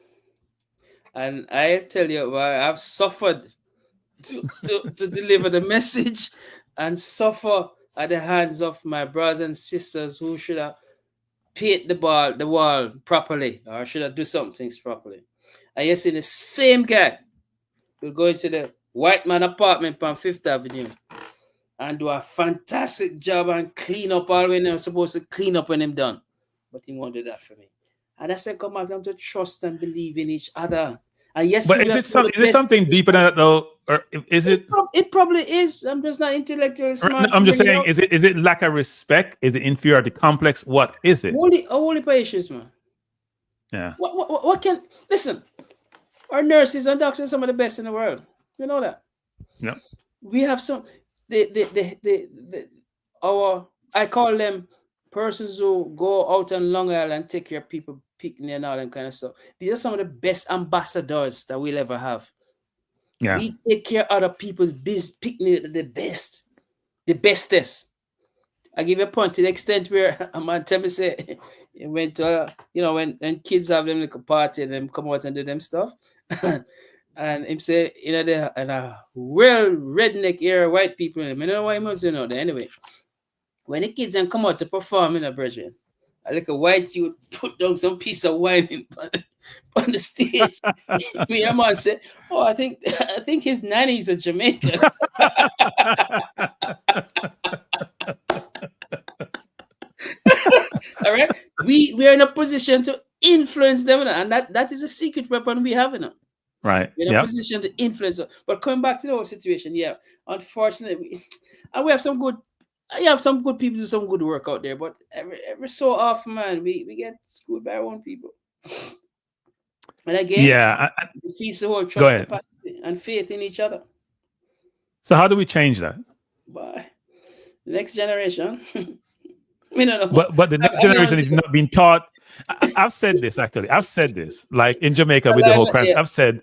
And I tell you, I've suffered to deliver the message and suffer at the hands of my brothers and sisters who should have paint the wall properly or should have do some things properly. And you see the same guy will go into the white man apartment on 5th Avenue and do a fantastic job and clean up all when they're supposed to clean up when they're done. But he won't do that for me. And I said, come back to trust and believe in each other. And yes, but is it something deeper than that though? Or is it? It probably is. I'm just not intellectually smart. I'm just saying, is it lack of respect? Is it inferiority complex? What is it? Only issues, man. Yeah. What can listen? Our nurses and doctors are some of the best in the world. You know that. Yeah. We have some. I call them persons who go out on Long Island and take care of people, picnic and all that kind of stuff. These are some of the best ambassadors that we'll ever have. Yeah. We take care of other people's business, picking the bestest. I give a point to the extent where a man tell me say he went to when kids have them like a party and them come out and do them stuff. And him say, they and a real redneck era white people. I don't know why he must that. Anyway, when the kids and come out to perform in a brethren, I like a white youth put down some piece of wine on the stage. Me and man say, "Oh, I think his nanny's a Jamaican." All right, we are in a position to influence them, and that is a secret weapon we have in them. Right. We're in a position to influence them. But coming back to the whole situation, yeah, unfortunately, and we have some good. You have some good people do some good work out there, but every so often, man, we get screwed by our own people. And again, it defeats the whole trust, capacity, and faith in each other. So how do we change that? By the next generation. I don't know. But the next generation is not being taught. I've said this actually. I've said this like in Jamaica with the whole crisis. I've said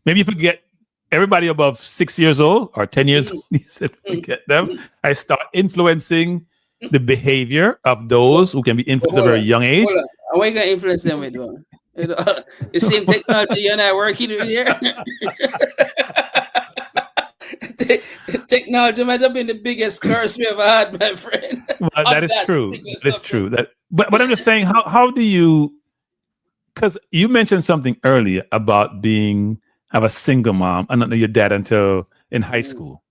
maybe if we get everybody above 6 years old or 10 years old, he said, get them. I start influencing the behavior of those who can be influenced at a very young age. How are you going to influence them with one? The same technology you and I working with here. Technology might have been the biggest curse we ever had, my friend. Well, that is true. That is true. But I'm just saying, how do you? Because you mentioned something earlier about have a single mom and not know your dad until in high school,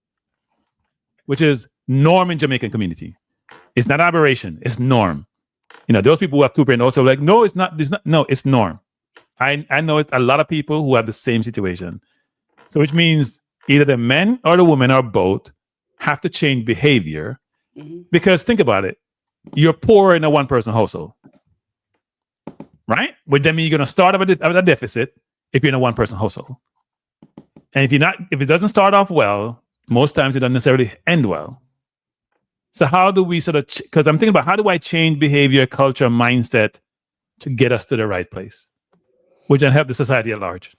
which is norm in Jamaican community. It's not aberration. It's norm. Those people who have two parents also like, no, it's not. No, it's norm. I know it's a lot of people who have the same situation. So which means either the men or the women or both have to change behavior because think about it. You're poor in a one-person household, right? Which then means you're going to start with a deficit if you're in a one-person household. And if it doesn't start off well, most times it doesn't necessarily end well. So how do we because I'm thinking about how do I change behavior, culture, mindset to get us to the right place, which can help the society at large.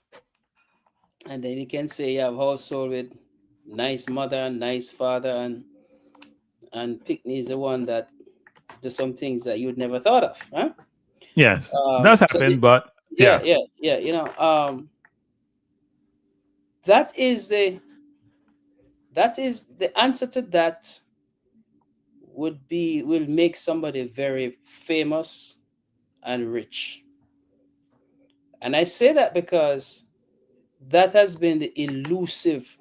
And then you can say you have a household with nice mother and nice father and Pickney is the one that does some things that you'd never thought of, huh? Yes, that's happened, but yeah. That is the answer to that will make somebody very famous and rich. And I say that because that has been the elusive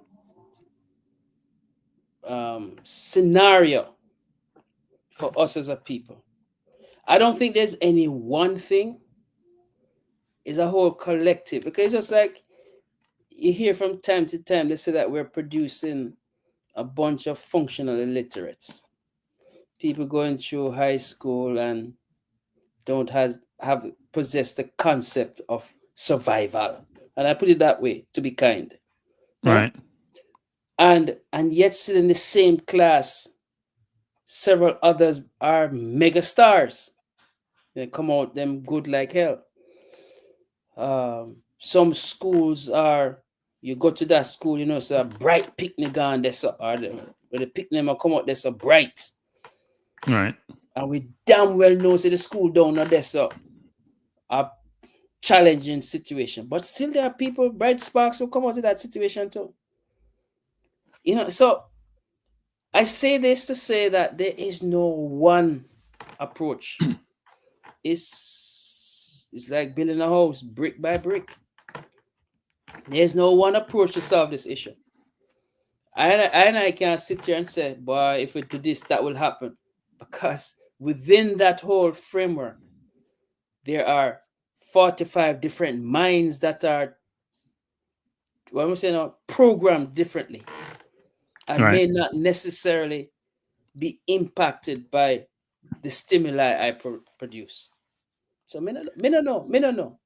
scenario for us as a people. I don't think there's any one thing. It's a whole collective. Because it's just like you hear from time to time, they say that we're producing a bunch of functional illiterates. People going through high school and don't possess the concept of survival. And I put it that way, to be kind. Right. And yet still in the same class, several others are mega stars. They come out them good like hell. Some schools you go to that school, so a bright picnic on there, or the picnic will come out there so bright. Right. And we damn well know the school down there so a challenging situation. But still there are people, bright sparks who come out of that situation too. So I say this to say that there is no one approach. It's like building a house brick by brick. There's no one approach to solve this issue. I can't sit here and say, boy, if we do this, that will happen. Because within that whole framework, there are 45 different minds that are, what I'm saying now, programmed differently and may not necessarily be impacted by the stimuli I produce. So me no know.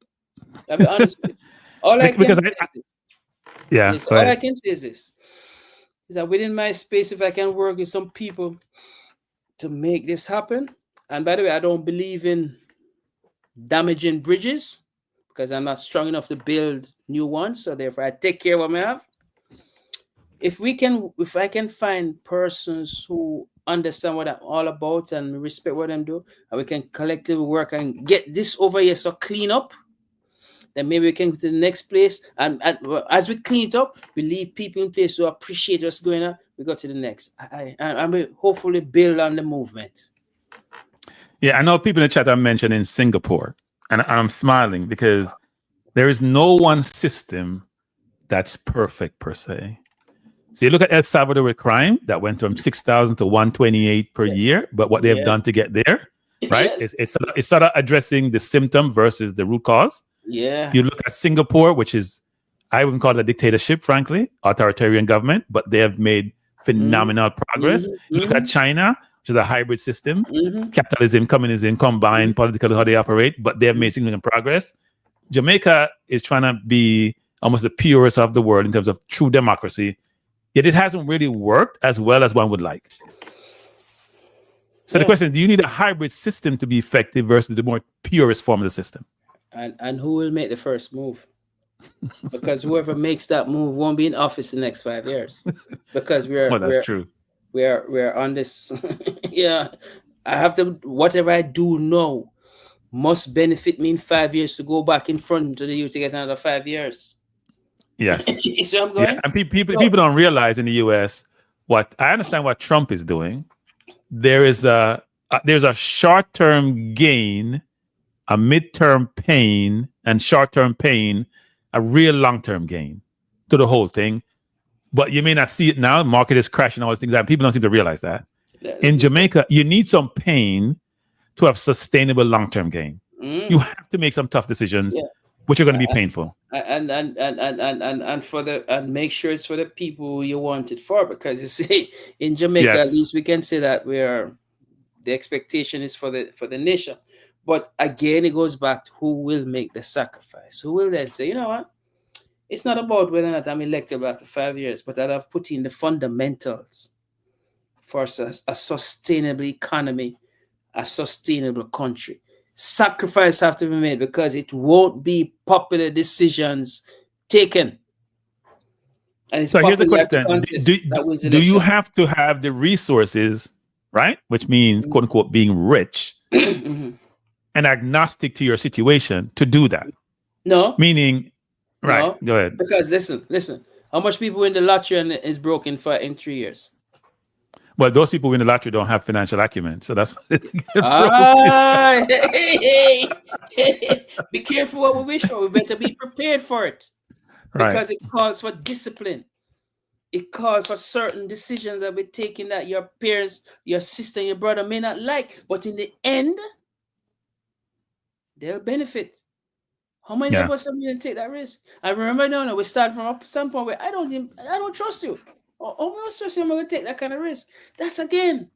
I'll be honest with you. All I can say is this. Is that within my space, if I can work with some people to make this happen, and by the way, I don't believe in damaging bridges because I'm not strong enough to build new ones. So therefore, I take care of what I have. if I can find persons who understand what I'm all about and respect what I'm doing, and we can collectively work and get this over here, so clean up, then maybe we can go to the next place. And as we clean it up, we leave people in place who appreciate what's going on. We go to the next. I will hopefully build on the movement. Yeah, I know people in the chat are mentioning Singapore, and I'm smiling because there is no one system that's perfect per se. So you look at El Salvador with crime that went from 6,000 to 128 per year, but what they have done to get there, right? Yes. It's sort of addressing the symptom versus the root cause. Yeah. You look at Singapore, which is, I wouldn't call it a dictatorship, frankly, authoritarian government, but they have made phenomenal progress. You look at China, which is a hybrid system, capitalism, communism, combined politically how they operate, but they have made significant progress. Jamaica is trying to be almost the purest of the world in terms of true democracy, yet it hasn't really worked as well as one would like. So the question is, do you need a hybrid system to be effective versus the more purest form of the system? And who will make the first move? Because whoever makes that move won't be in office the next 5 years. Because that's true. We're on this. Yeah, I have to, whatever I do now must benefit me in 5 years to go back in front of the youth to get another 5 years. Yes. You see where I'm going? Yeah. And people don't realize in the US I understand what Trump is doing. There's a short-term gain, a midterm pain, and short-term pain, a real long-term gain to the whole thing. But you may not see it now. The market is crashing, all these things. People don't seem to realize that. In Jamaica, you need some pain to have sustainable long-term gain. You have to make some tough decisions, which are going to be painful. And make sure it's for the people you want it for. Because you see, in Jamaica, at least we can say that the expectation is for the nation. But again, it goes back to who will make the sacrifice. Who will then say, you know what? It's not about whether or not I'm electable after 5 years, but that I've put in the fundamentals for a sustainable economy, a sustainable country. Sacrifice have to be made because it won't be popular decisions taken. And so here's the question. Do you have to have the resources, right? Which means, quote unquote, being rich and agnostic to your situation to do that? No. Meaning, right, no, go ahead. Because listen, how much people win the lottery and is broken in 3 years? Well, those people win the lottery don't have financial acumen, so that's hey. Be careful what we wish for. We better be prepared for it, because it calls for discipline. It calls for certain decisions that we're taking that your parents, your sister, and your brother may not like, but in the end, they'll benefit. How many of us are going to take that risk? I remember, we start from a standpoint where I don't trust you. How much trust you am I going to take that kind of risk? That's again.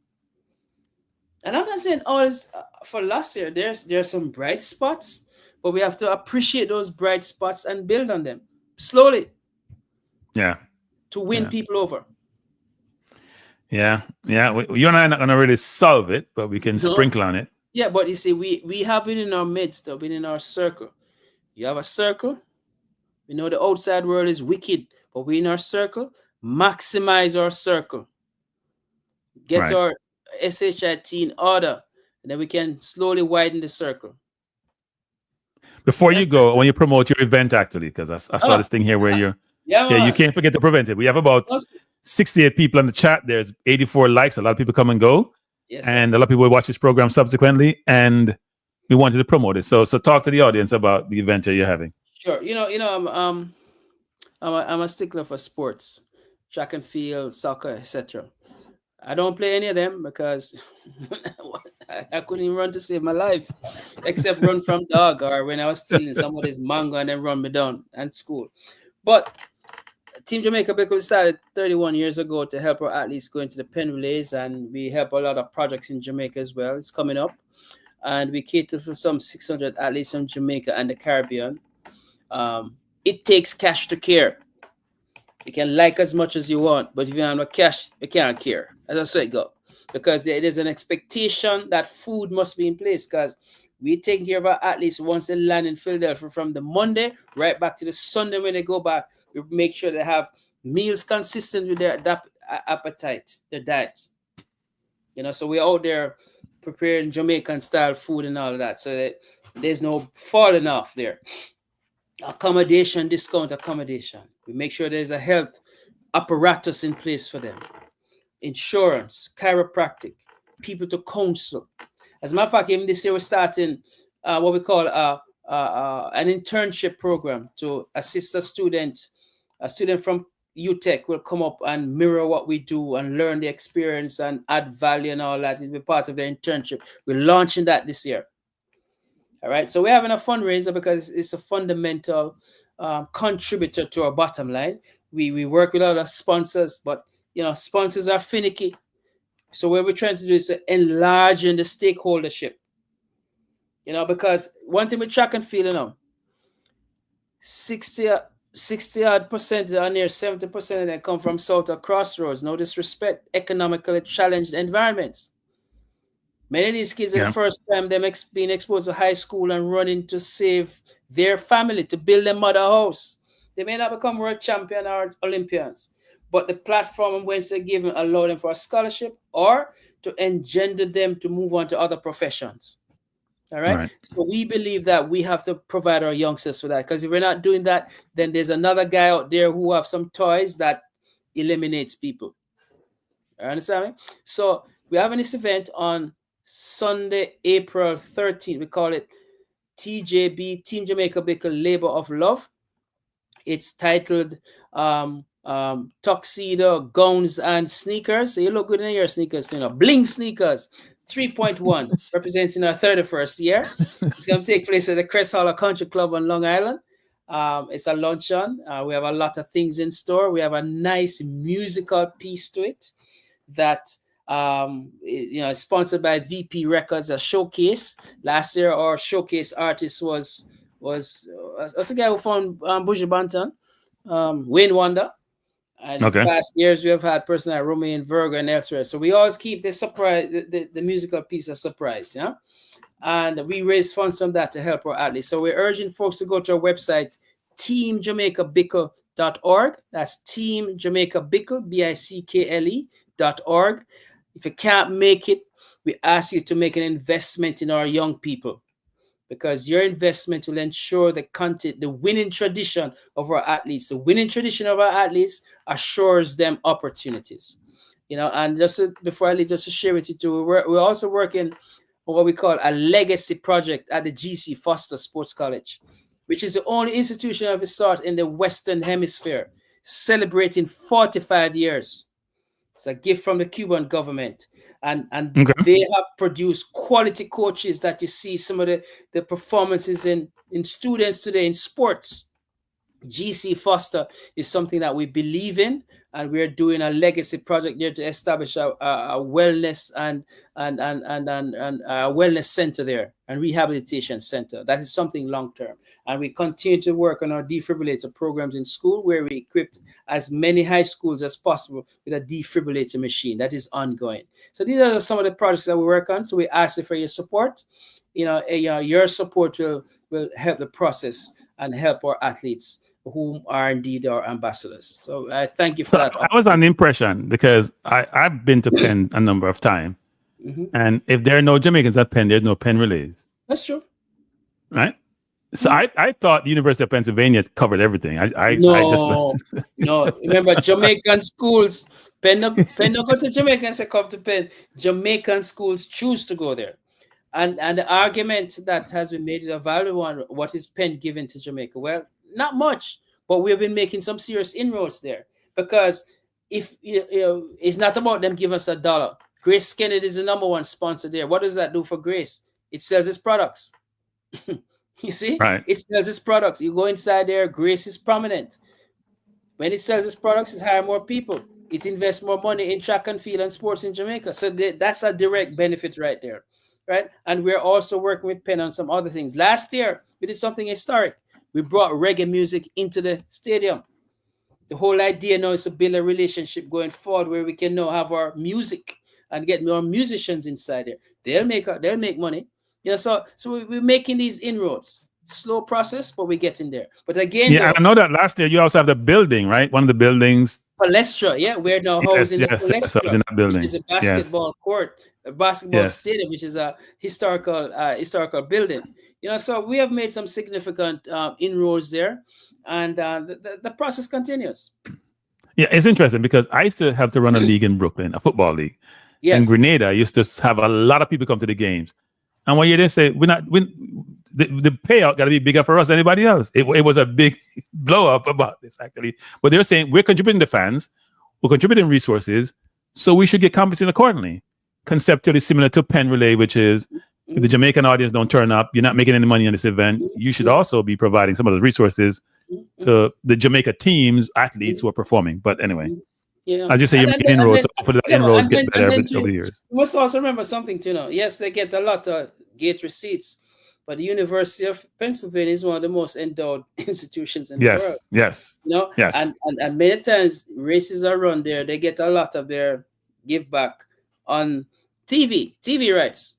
And I'm not saying all is for last year. There's some bright spots, but we have to appreciate those bright spots and build on them slowly. Yeah. To win people over. Yeah. Yeah. You and I are not going to really solve it, but we can sprinkle on it. Yeah, but you see, we have it in our midst, within our circle. You have a circle. We know the outside world is wicked, but we in our circle. Maximize our circle. Get our SHIT in order, and then we can slowly widen the circle. Before you go, I want you to promote your event, actually, because I saw this thing here where you're... Yeah, you can't forget to prevent it. We have about 68 people in the chat. There's 84 likes. A lot of people come and go. Yes, and a lot of people will watch this program subsequently. And we wanted to promote it. So talk to the audience about the event that you're having. Sure. I'm a stickler for sports, track and field, soccer, etc. I don't play any of them because I couldn't even run to save my life, except run from dog or when I was stealing somebody's mango and then run me down at school. But Team Jamaica because started 31 years ago to help our athletes go into the pen relays, and we help a lot of projects in Jamaica as well. It's coming up, and we cater for some 600 athletes from Jamaica and the Caribbean. It takes cash to care. You can like as much as you want, but if you don't have no cash, you can't care. As I said, go. Because there is an expectation that food must be in place, because we take care of our athletes once they land in Philadelphia from the Monday right back to the Sunday when they go back. We make sure they have meals consistent with their appetite, their diets. So we're out there preparing Jamaican style food and all of that, so that there's no falling off there. Accommodation, discount accommodation. We make sure there's a health apparatus in place for them. Insurance, chiropractic, people to counsel. As a matter of fact, even this year we're starting what we call an internship program to assist a student from UTech will come up and mirror what we do and learn the experience and add value and all that. It'll be part of their internship. We're launching that this year. All right. So we're having a fundraiser because it's a fundamental contributor to our bottom line. We work with a lot of sponsors, but sponsors are finicky. So what we're trying to do is to enlarge in the stakeholdership. Because one thing we track and feel, 60 odd percent or near 70% of them come from south of crossroads. No disrespect, economically challenged environments. Many of these kids, the first time them being exposed to high school and running to save their family, to build their mother house. They may not become world champion or Olympians, but the platform and whence they're given allow them for a scholarship or to engender them to move on to other professions. All right. So we believe that we have to provide our youngsters for that, because if we're not doing that, then there's another guy out there who have some toys that eliminates people. You understand me? So we're having this event on Sunday, April 13th. We call it TJB, Team Jamaica Bickle Labor of Love. It's titled Tuxedo, Gowns, and Sneakers. So you look good in your sneakers, bling sneakers. 3.1, representing our 31st year. It's going to take place at the Crest Hall Country Club on Long Island. It's a luncheon. We have a lot of things in store. We have a nice musical piece to it that is sponsored by VP Records, a showcase. Last year, our showcase artist was a guy who found Buju Banton, Wayne Wonder. And past years, we have had persons like Romeo and Virgo and elsewhere. So we always keep the surprise, the musical piece a surprise, and we raise funds from that to help our athletes. So we're urging folks to go to our website, teamjamaicabickle.org. That's teamjamaicabickle, BICKLE.org. If you can't make it, we ask you to make an investment in our young people, because your investment will ensure the winning tradition of our athletes. The winning tradition of our athletes assures them opportunities. And before I leave, just to share with you too, we're also working on what we call a legacy project at the GC Foster Sports College, which is the only institution of its sort in the Western Hemisphere, celebrating 45 years. It's a gift from the Cuban government. And they have produced quality coaches that you see some of the performances in students today in sports. GC Foster is something that we believe in, and we're doing a legacy project there to establish a wellness and a wellness center there, and rehabilitation center. That is something long term. And we continue to work on our defibrillator programs in school, where we equipped as many high schools as possible with a defibrillator machine. That is ongoing. So these are some of the projects that we work on. So we ask you for your support. Your support will help the process and help our athletes who are indeed our ambassadors. So I thank you for that. I was on the impression, because I've been to Penn a number of times, and if there are no Jamaicans at Penn, there's no Penn relays. That's true. Right? So I thought the University of Pennsylvania covered everything. No. Remember, Jamaican schools, Penn don't go to Jamaica and say come to Penn. Jamaican schools choose to go there. And the argument that has been made is a valid one. What is Penn given to Jamaica? Well, not much, but we've been making some serious inroads there, because if it's not about them giving us $1. Grace Kennedy is the number one sponsor there. What does that do for Grace? It sells its products. You see, It sells its products. You go inside there, Grace is prominent. When it sells its products, it hires more people. It invests more money in track and field and sports in Jamaica. So that's a direct benefit right there, right? And we're also working with Penn on some other things. Last year, we did something historic. We brought reggae music into the stadium. The whole idea now is to build a relationship going forward where we can now have our music and get more musicians inside there. They'll make money. So we're making these inroads. slow process, but we're getting there. But again, Yeah, and I know that last year you also have the building, right? One of the buildings. Palestra, yeah, we're now housing the Yes, I was Palestra, in that which building. is a basketball court, a basketball stadium, which is a historical building. So we have made some significant inroads there, and the process continues. Yeah, it's interesting because I used to have to run a league in Brooklyn, a football league. Yes. And Grenada used to have a lot of people come to the games. And when you didn't say, the payout got to be bigger for us than anybody else. It was a big blow up about this, actually. But they're saying we're contributing to fans, we're contributing resources, so we should get compensated accordingly. Conceptually similar to Penn Relay, which is if the Jamaican audience don't turn up, you're not making any money on this event. You should also be providing some of those resources to the Jamaica teams, athletes who are performing. But anyway, as you say, you're making inroads. So hopefully the inroads get better over the years. You must also remember something too. Yes, they get a lot of gate receipts, but the University of Pennsylvania is one of the most endowed institutions in the world. Yes. And many times races are run there. They get a lot of their give back on TV rights.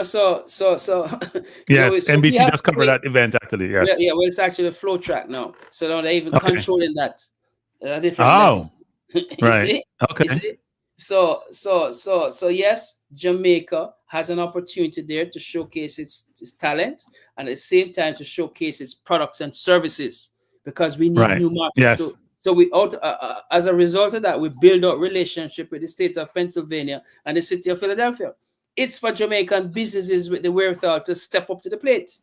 So yes, so NBC does cover that event actually. Yes. Yeah. Well, it's actually a flow track now, so now they're even controlling that different level. Right. See? Okay. You see? So yes, Jamaica has an opportunity there to showcase its talent and at the same time to showcase its products and services, because we need new markets. Yes. So we as a result of that, we build up relationship with the state of Pennsylvania and the city of Philadelphia. It's for Jamaican businesses with the wherewithal to step up to the plate.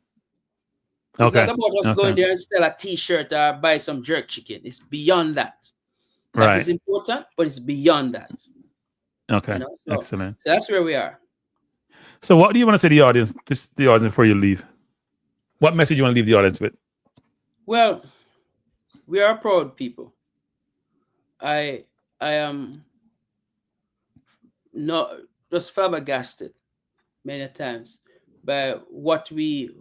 It's not about us going there and sell a T-shirt or buy some jerk chicken. It's beyond that. That is important, but it's beyond that. Okay. Excellent. So that's where we are. So what do you want to say to the audience, before you leave? What message do you want to leave the audience with? Well, we are proud people. I am not just flabbergasted many times by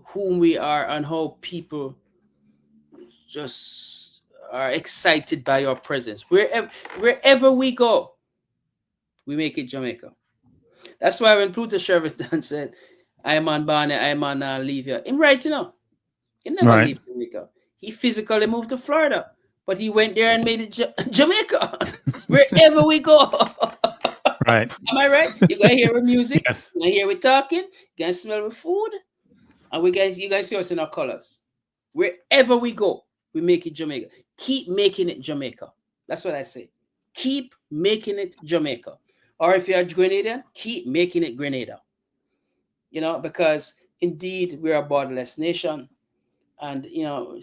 whom we are and how people just are excited by your presence. Wherever we go, we make it Jamaica. That's why when Pluto Shervington said, I'm on Barney, I'm on Levia, him right, He never leave Jamaica. He physically moved to Florida, but he went there and made it Jamaica. Wherever we go. Right. Am I right? You're going to hear with music. Yes. You're going to hear with talking. You're going to smell with food. And you guys see us in our colors. Wherever we go, we make it Jamaica. Keep making it Jamaica. That's what I say. Keep making it Jamaica. Or if you're a Grenadian, keep making it Grenada. Because indeed we're a borderless nation. And,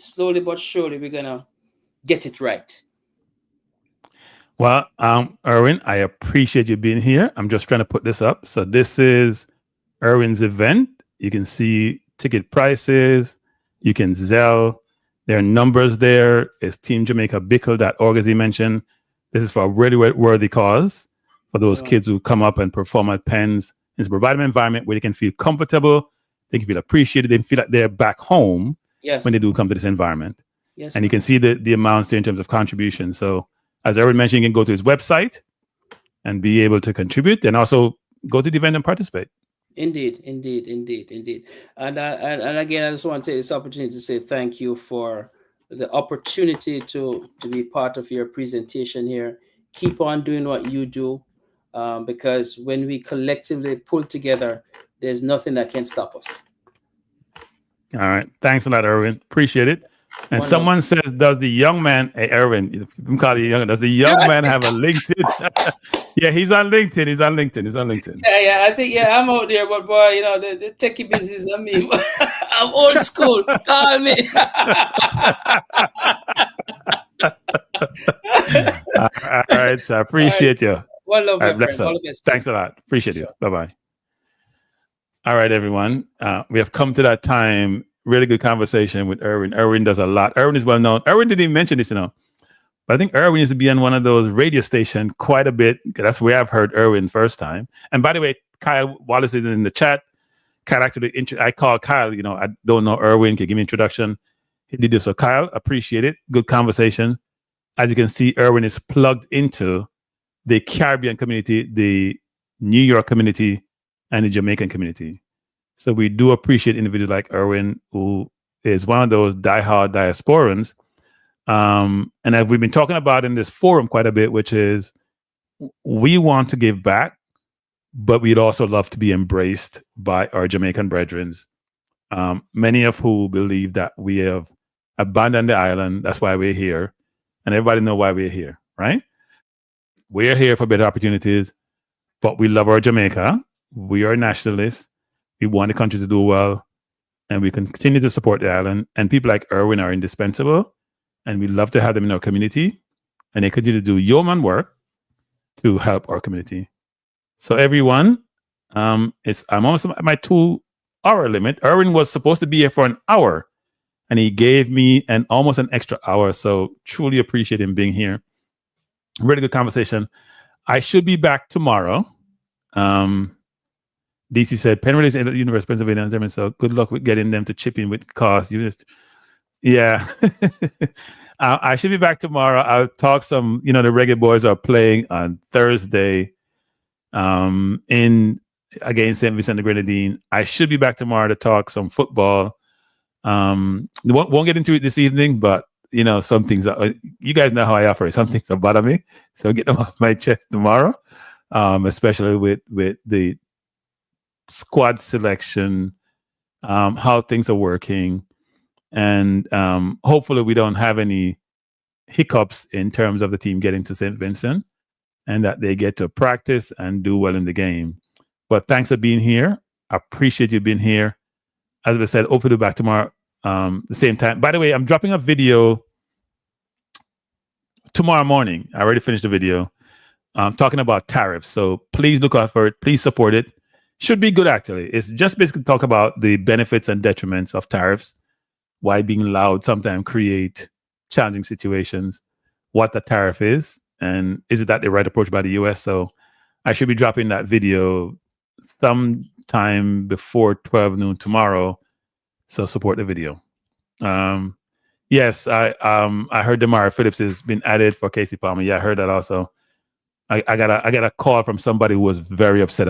slowly but surely we're going to get it right. Well, Irwine, I appreciate you being here. I'm just trying to put this up. So this is Irwine's event. You can see ticket prices. You can Zelle. There are numbers there. It's teamjamaicabickle.org, as he mentioned. This is for a really worthy cause for those kids who come up and perform at Penn's. It's to provide an environment where they can feel comfortable, they can feel appreciated, they can feel like they're back home when they do come to this environment. Yes, and you can see the amounts there in terms of contribution. So as Irwine mentioned, you can go to his website and be able to contribute, and also go to the event and participate. Indeed. And again, I just want to take this opportunity to say thank you for the opportunity to be part of your presentation here. Keep on doing what you do, because when we collectively pull together, there's nothing that can stop us. All right. Thanks a lot, Irwine. Appreciate it. And someone says, does the young man, hey, Irwine, you can call you young, does the young man have a LinkedIn? Yeah, he's on LinkedIn. Yeah, I think, I'm out there, but boy, the techie business, I'm old school. Call me. All right, so I appreciate you. One love, my friend. All the best. Thanks a lot. Appreciate you. Bye-bye. All right, everyone. We have come to that time. Really good conversation with Irwine. Irwine does a lot. Irwine is well known. Irwine didn't even mention this, but I think Irwine used to be on one of those radio stations quite a bit. That's where I've heard Irwine first time. And by the way, Kyle Wallace is in the chat. Kyle actually, I called Kyle, I don't know Irwine. Can you give me an introduction? He did this. So Kyle, appreciate it. Good conversation. As you can see, Irwine is plugged into the Caribbean community, the New York community, and the Jamaican community. So we do appreciate individuals like Irwine who is one of those diehard diasporans. And as we've been talking about in this forum quite a bit, which is we want to give back, but we'd also love to be embraced by our Jamaican brethren, many of who believe that we have abandoned the island. That's why we're here. And everybody know why we're here, right? We're here for better opportunities, but we love our Jamaica. We are nationalists. We want the country to do well, and we can continue to support the island. And people like Irwine are indispensable, and we love to have them in our community. And they continue to do yeoman work to help our community. So everyone, I'm almost at my 2-hour limit. Irwine was supposed to be here for an hour, and he gave me almost an extra hour. So truly appreciate him being here. Really good conversation. I should be back tomorrow. DC said, Penrith is in the University of Pennsylvania, so good luck with getting them to chip in with costs. Yeah. I should be back tomorrow. I'll talk some, the Reggae Boys are playing on Thursday against St. Vincent the Grenadine. I should be back tomorrow to talk some football. Won't get into it this evening, but some things you guys know how I operate. Some things bother me, so get them off my chest tomorrow. Especially with the squad selection, how things are working, and hopefully we don't have any hiccups in terms of the team getting to St. Vincent, and that they get to practice and do well in the game. But thanks for being here. I appreciate you being here. As I said, hopefully back tomorrow, the same time. By the way, I'm dropping a video tomorrow morning. I already finished the video talking about tariffs. So please look out for it. Please support it. Should be good, actually. It's just basically talk about the benefits and detriments of tariffs, why being loud sometimes create challenging situations, what the tariff is, and is it that the right approach by the U.S.? So I should be dropping that video sometime before 12 noon tomorrow. So support the video. Yes, I heard Demar Phillips has been added for Casey Palmer. Yeah, I heard that also. I got a call from somebody who was very upset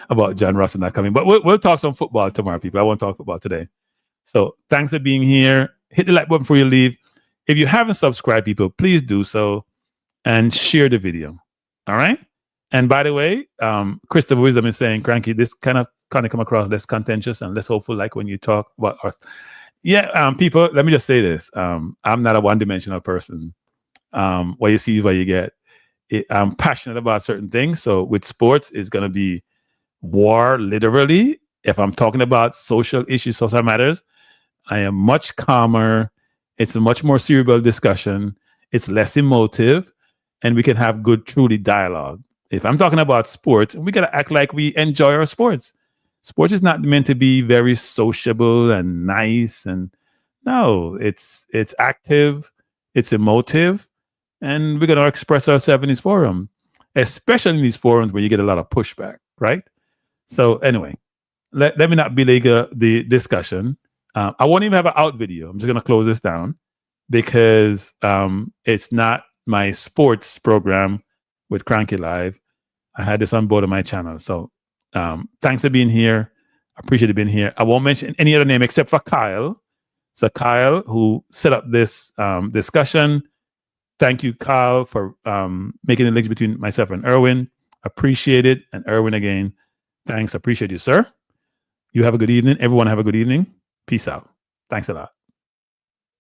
about John Russell not coming. But we'll talk some football tomorrow, people. I won't talk football today. So thanks for being here. Hit the like button before you leave. If you haven't subscribed, people, please do so and share the video. All right. And by the way, Christopher Wisdom is saying, Cranky, this kind of come across less contentious and less hopeful, like when you talk about us. Yeah, people, let me just say this. I'm not a one-dimensional person. What you see is what you get. I'm passionate about certain things. So with sports, it's going to be war, literally. If I'm talking about social issues, social matters, I am much calmer. It's a much more cerebral discussion. It's less emotive, and we can have good, truly dialogue. If I'm talking about sports, we got to act like we enjoy our sports. Sports is not meant to be very sociable and nice. And no, it's active, it's emotive, and we're going to express ourselves in this forum, especially in these forums where you get a lot of pushback, right? So anyway, let me not belabor the discussion. I won't even have an out video. I'm just going to close this down because it's not my sports program with Cranky Live. I had this on board of my channel. So thanks for being here. I appreciate you being here. I won't mention any other name except for Kyle. So Kyle, who set up this discussion. Thank you, Kyle, for making the links between myself and Irwine. Appreciate it. And Irwine again, thanks. Appreciate you, sir. You have a good evening. Everyone have a good evening. Peace out. Thanks a lot.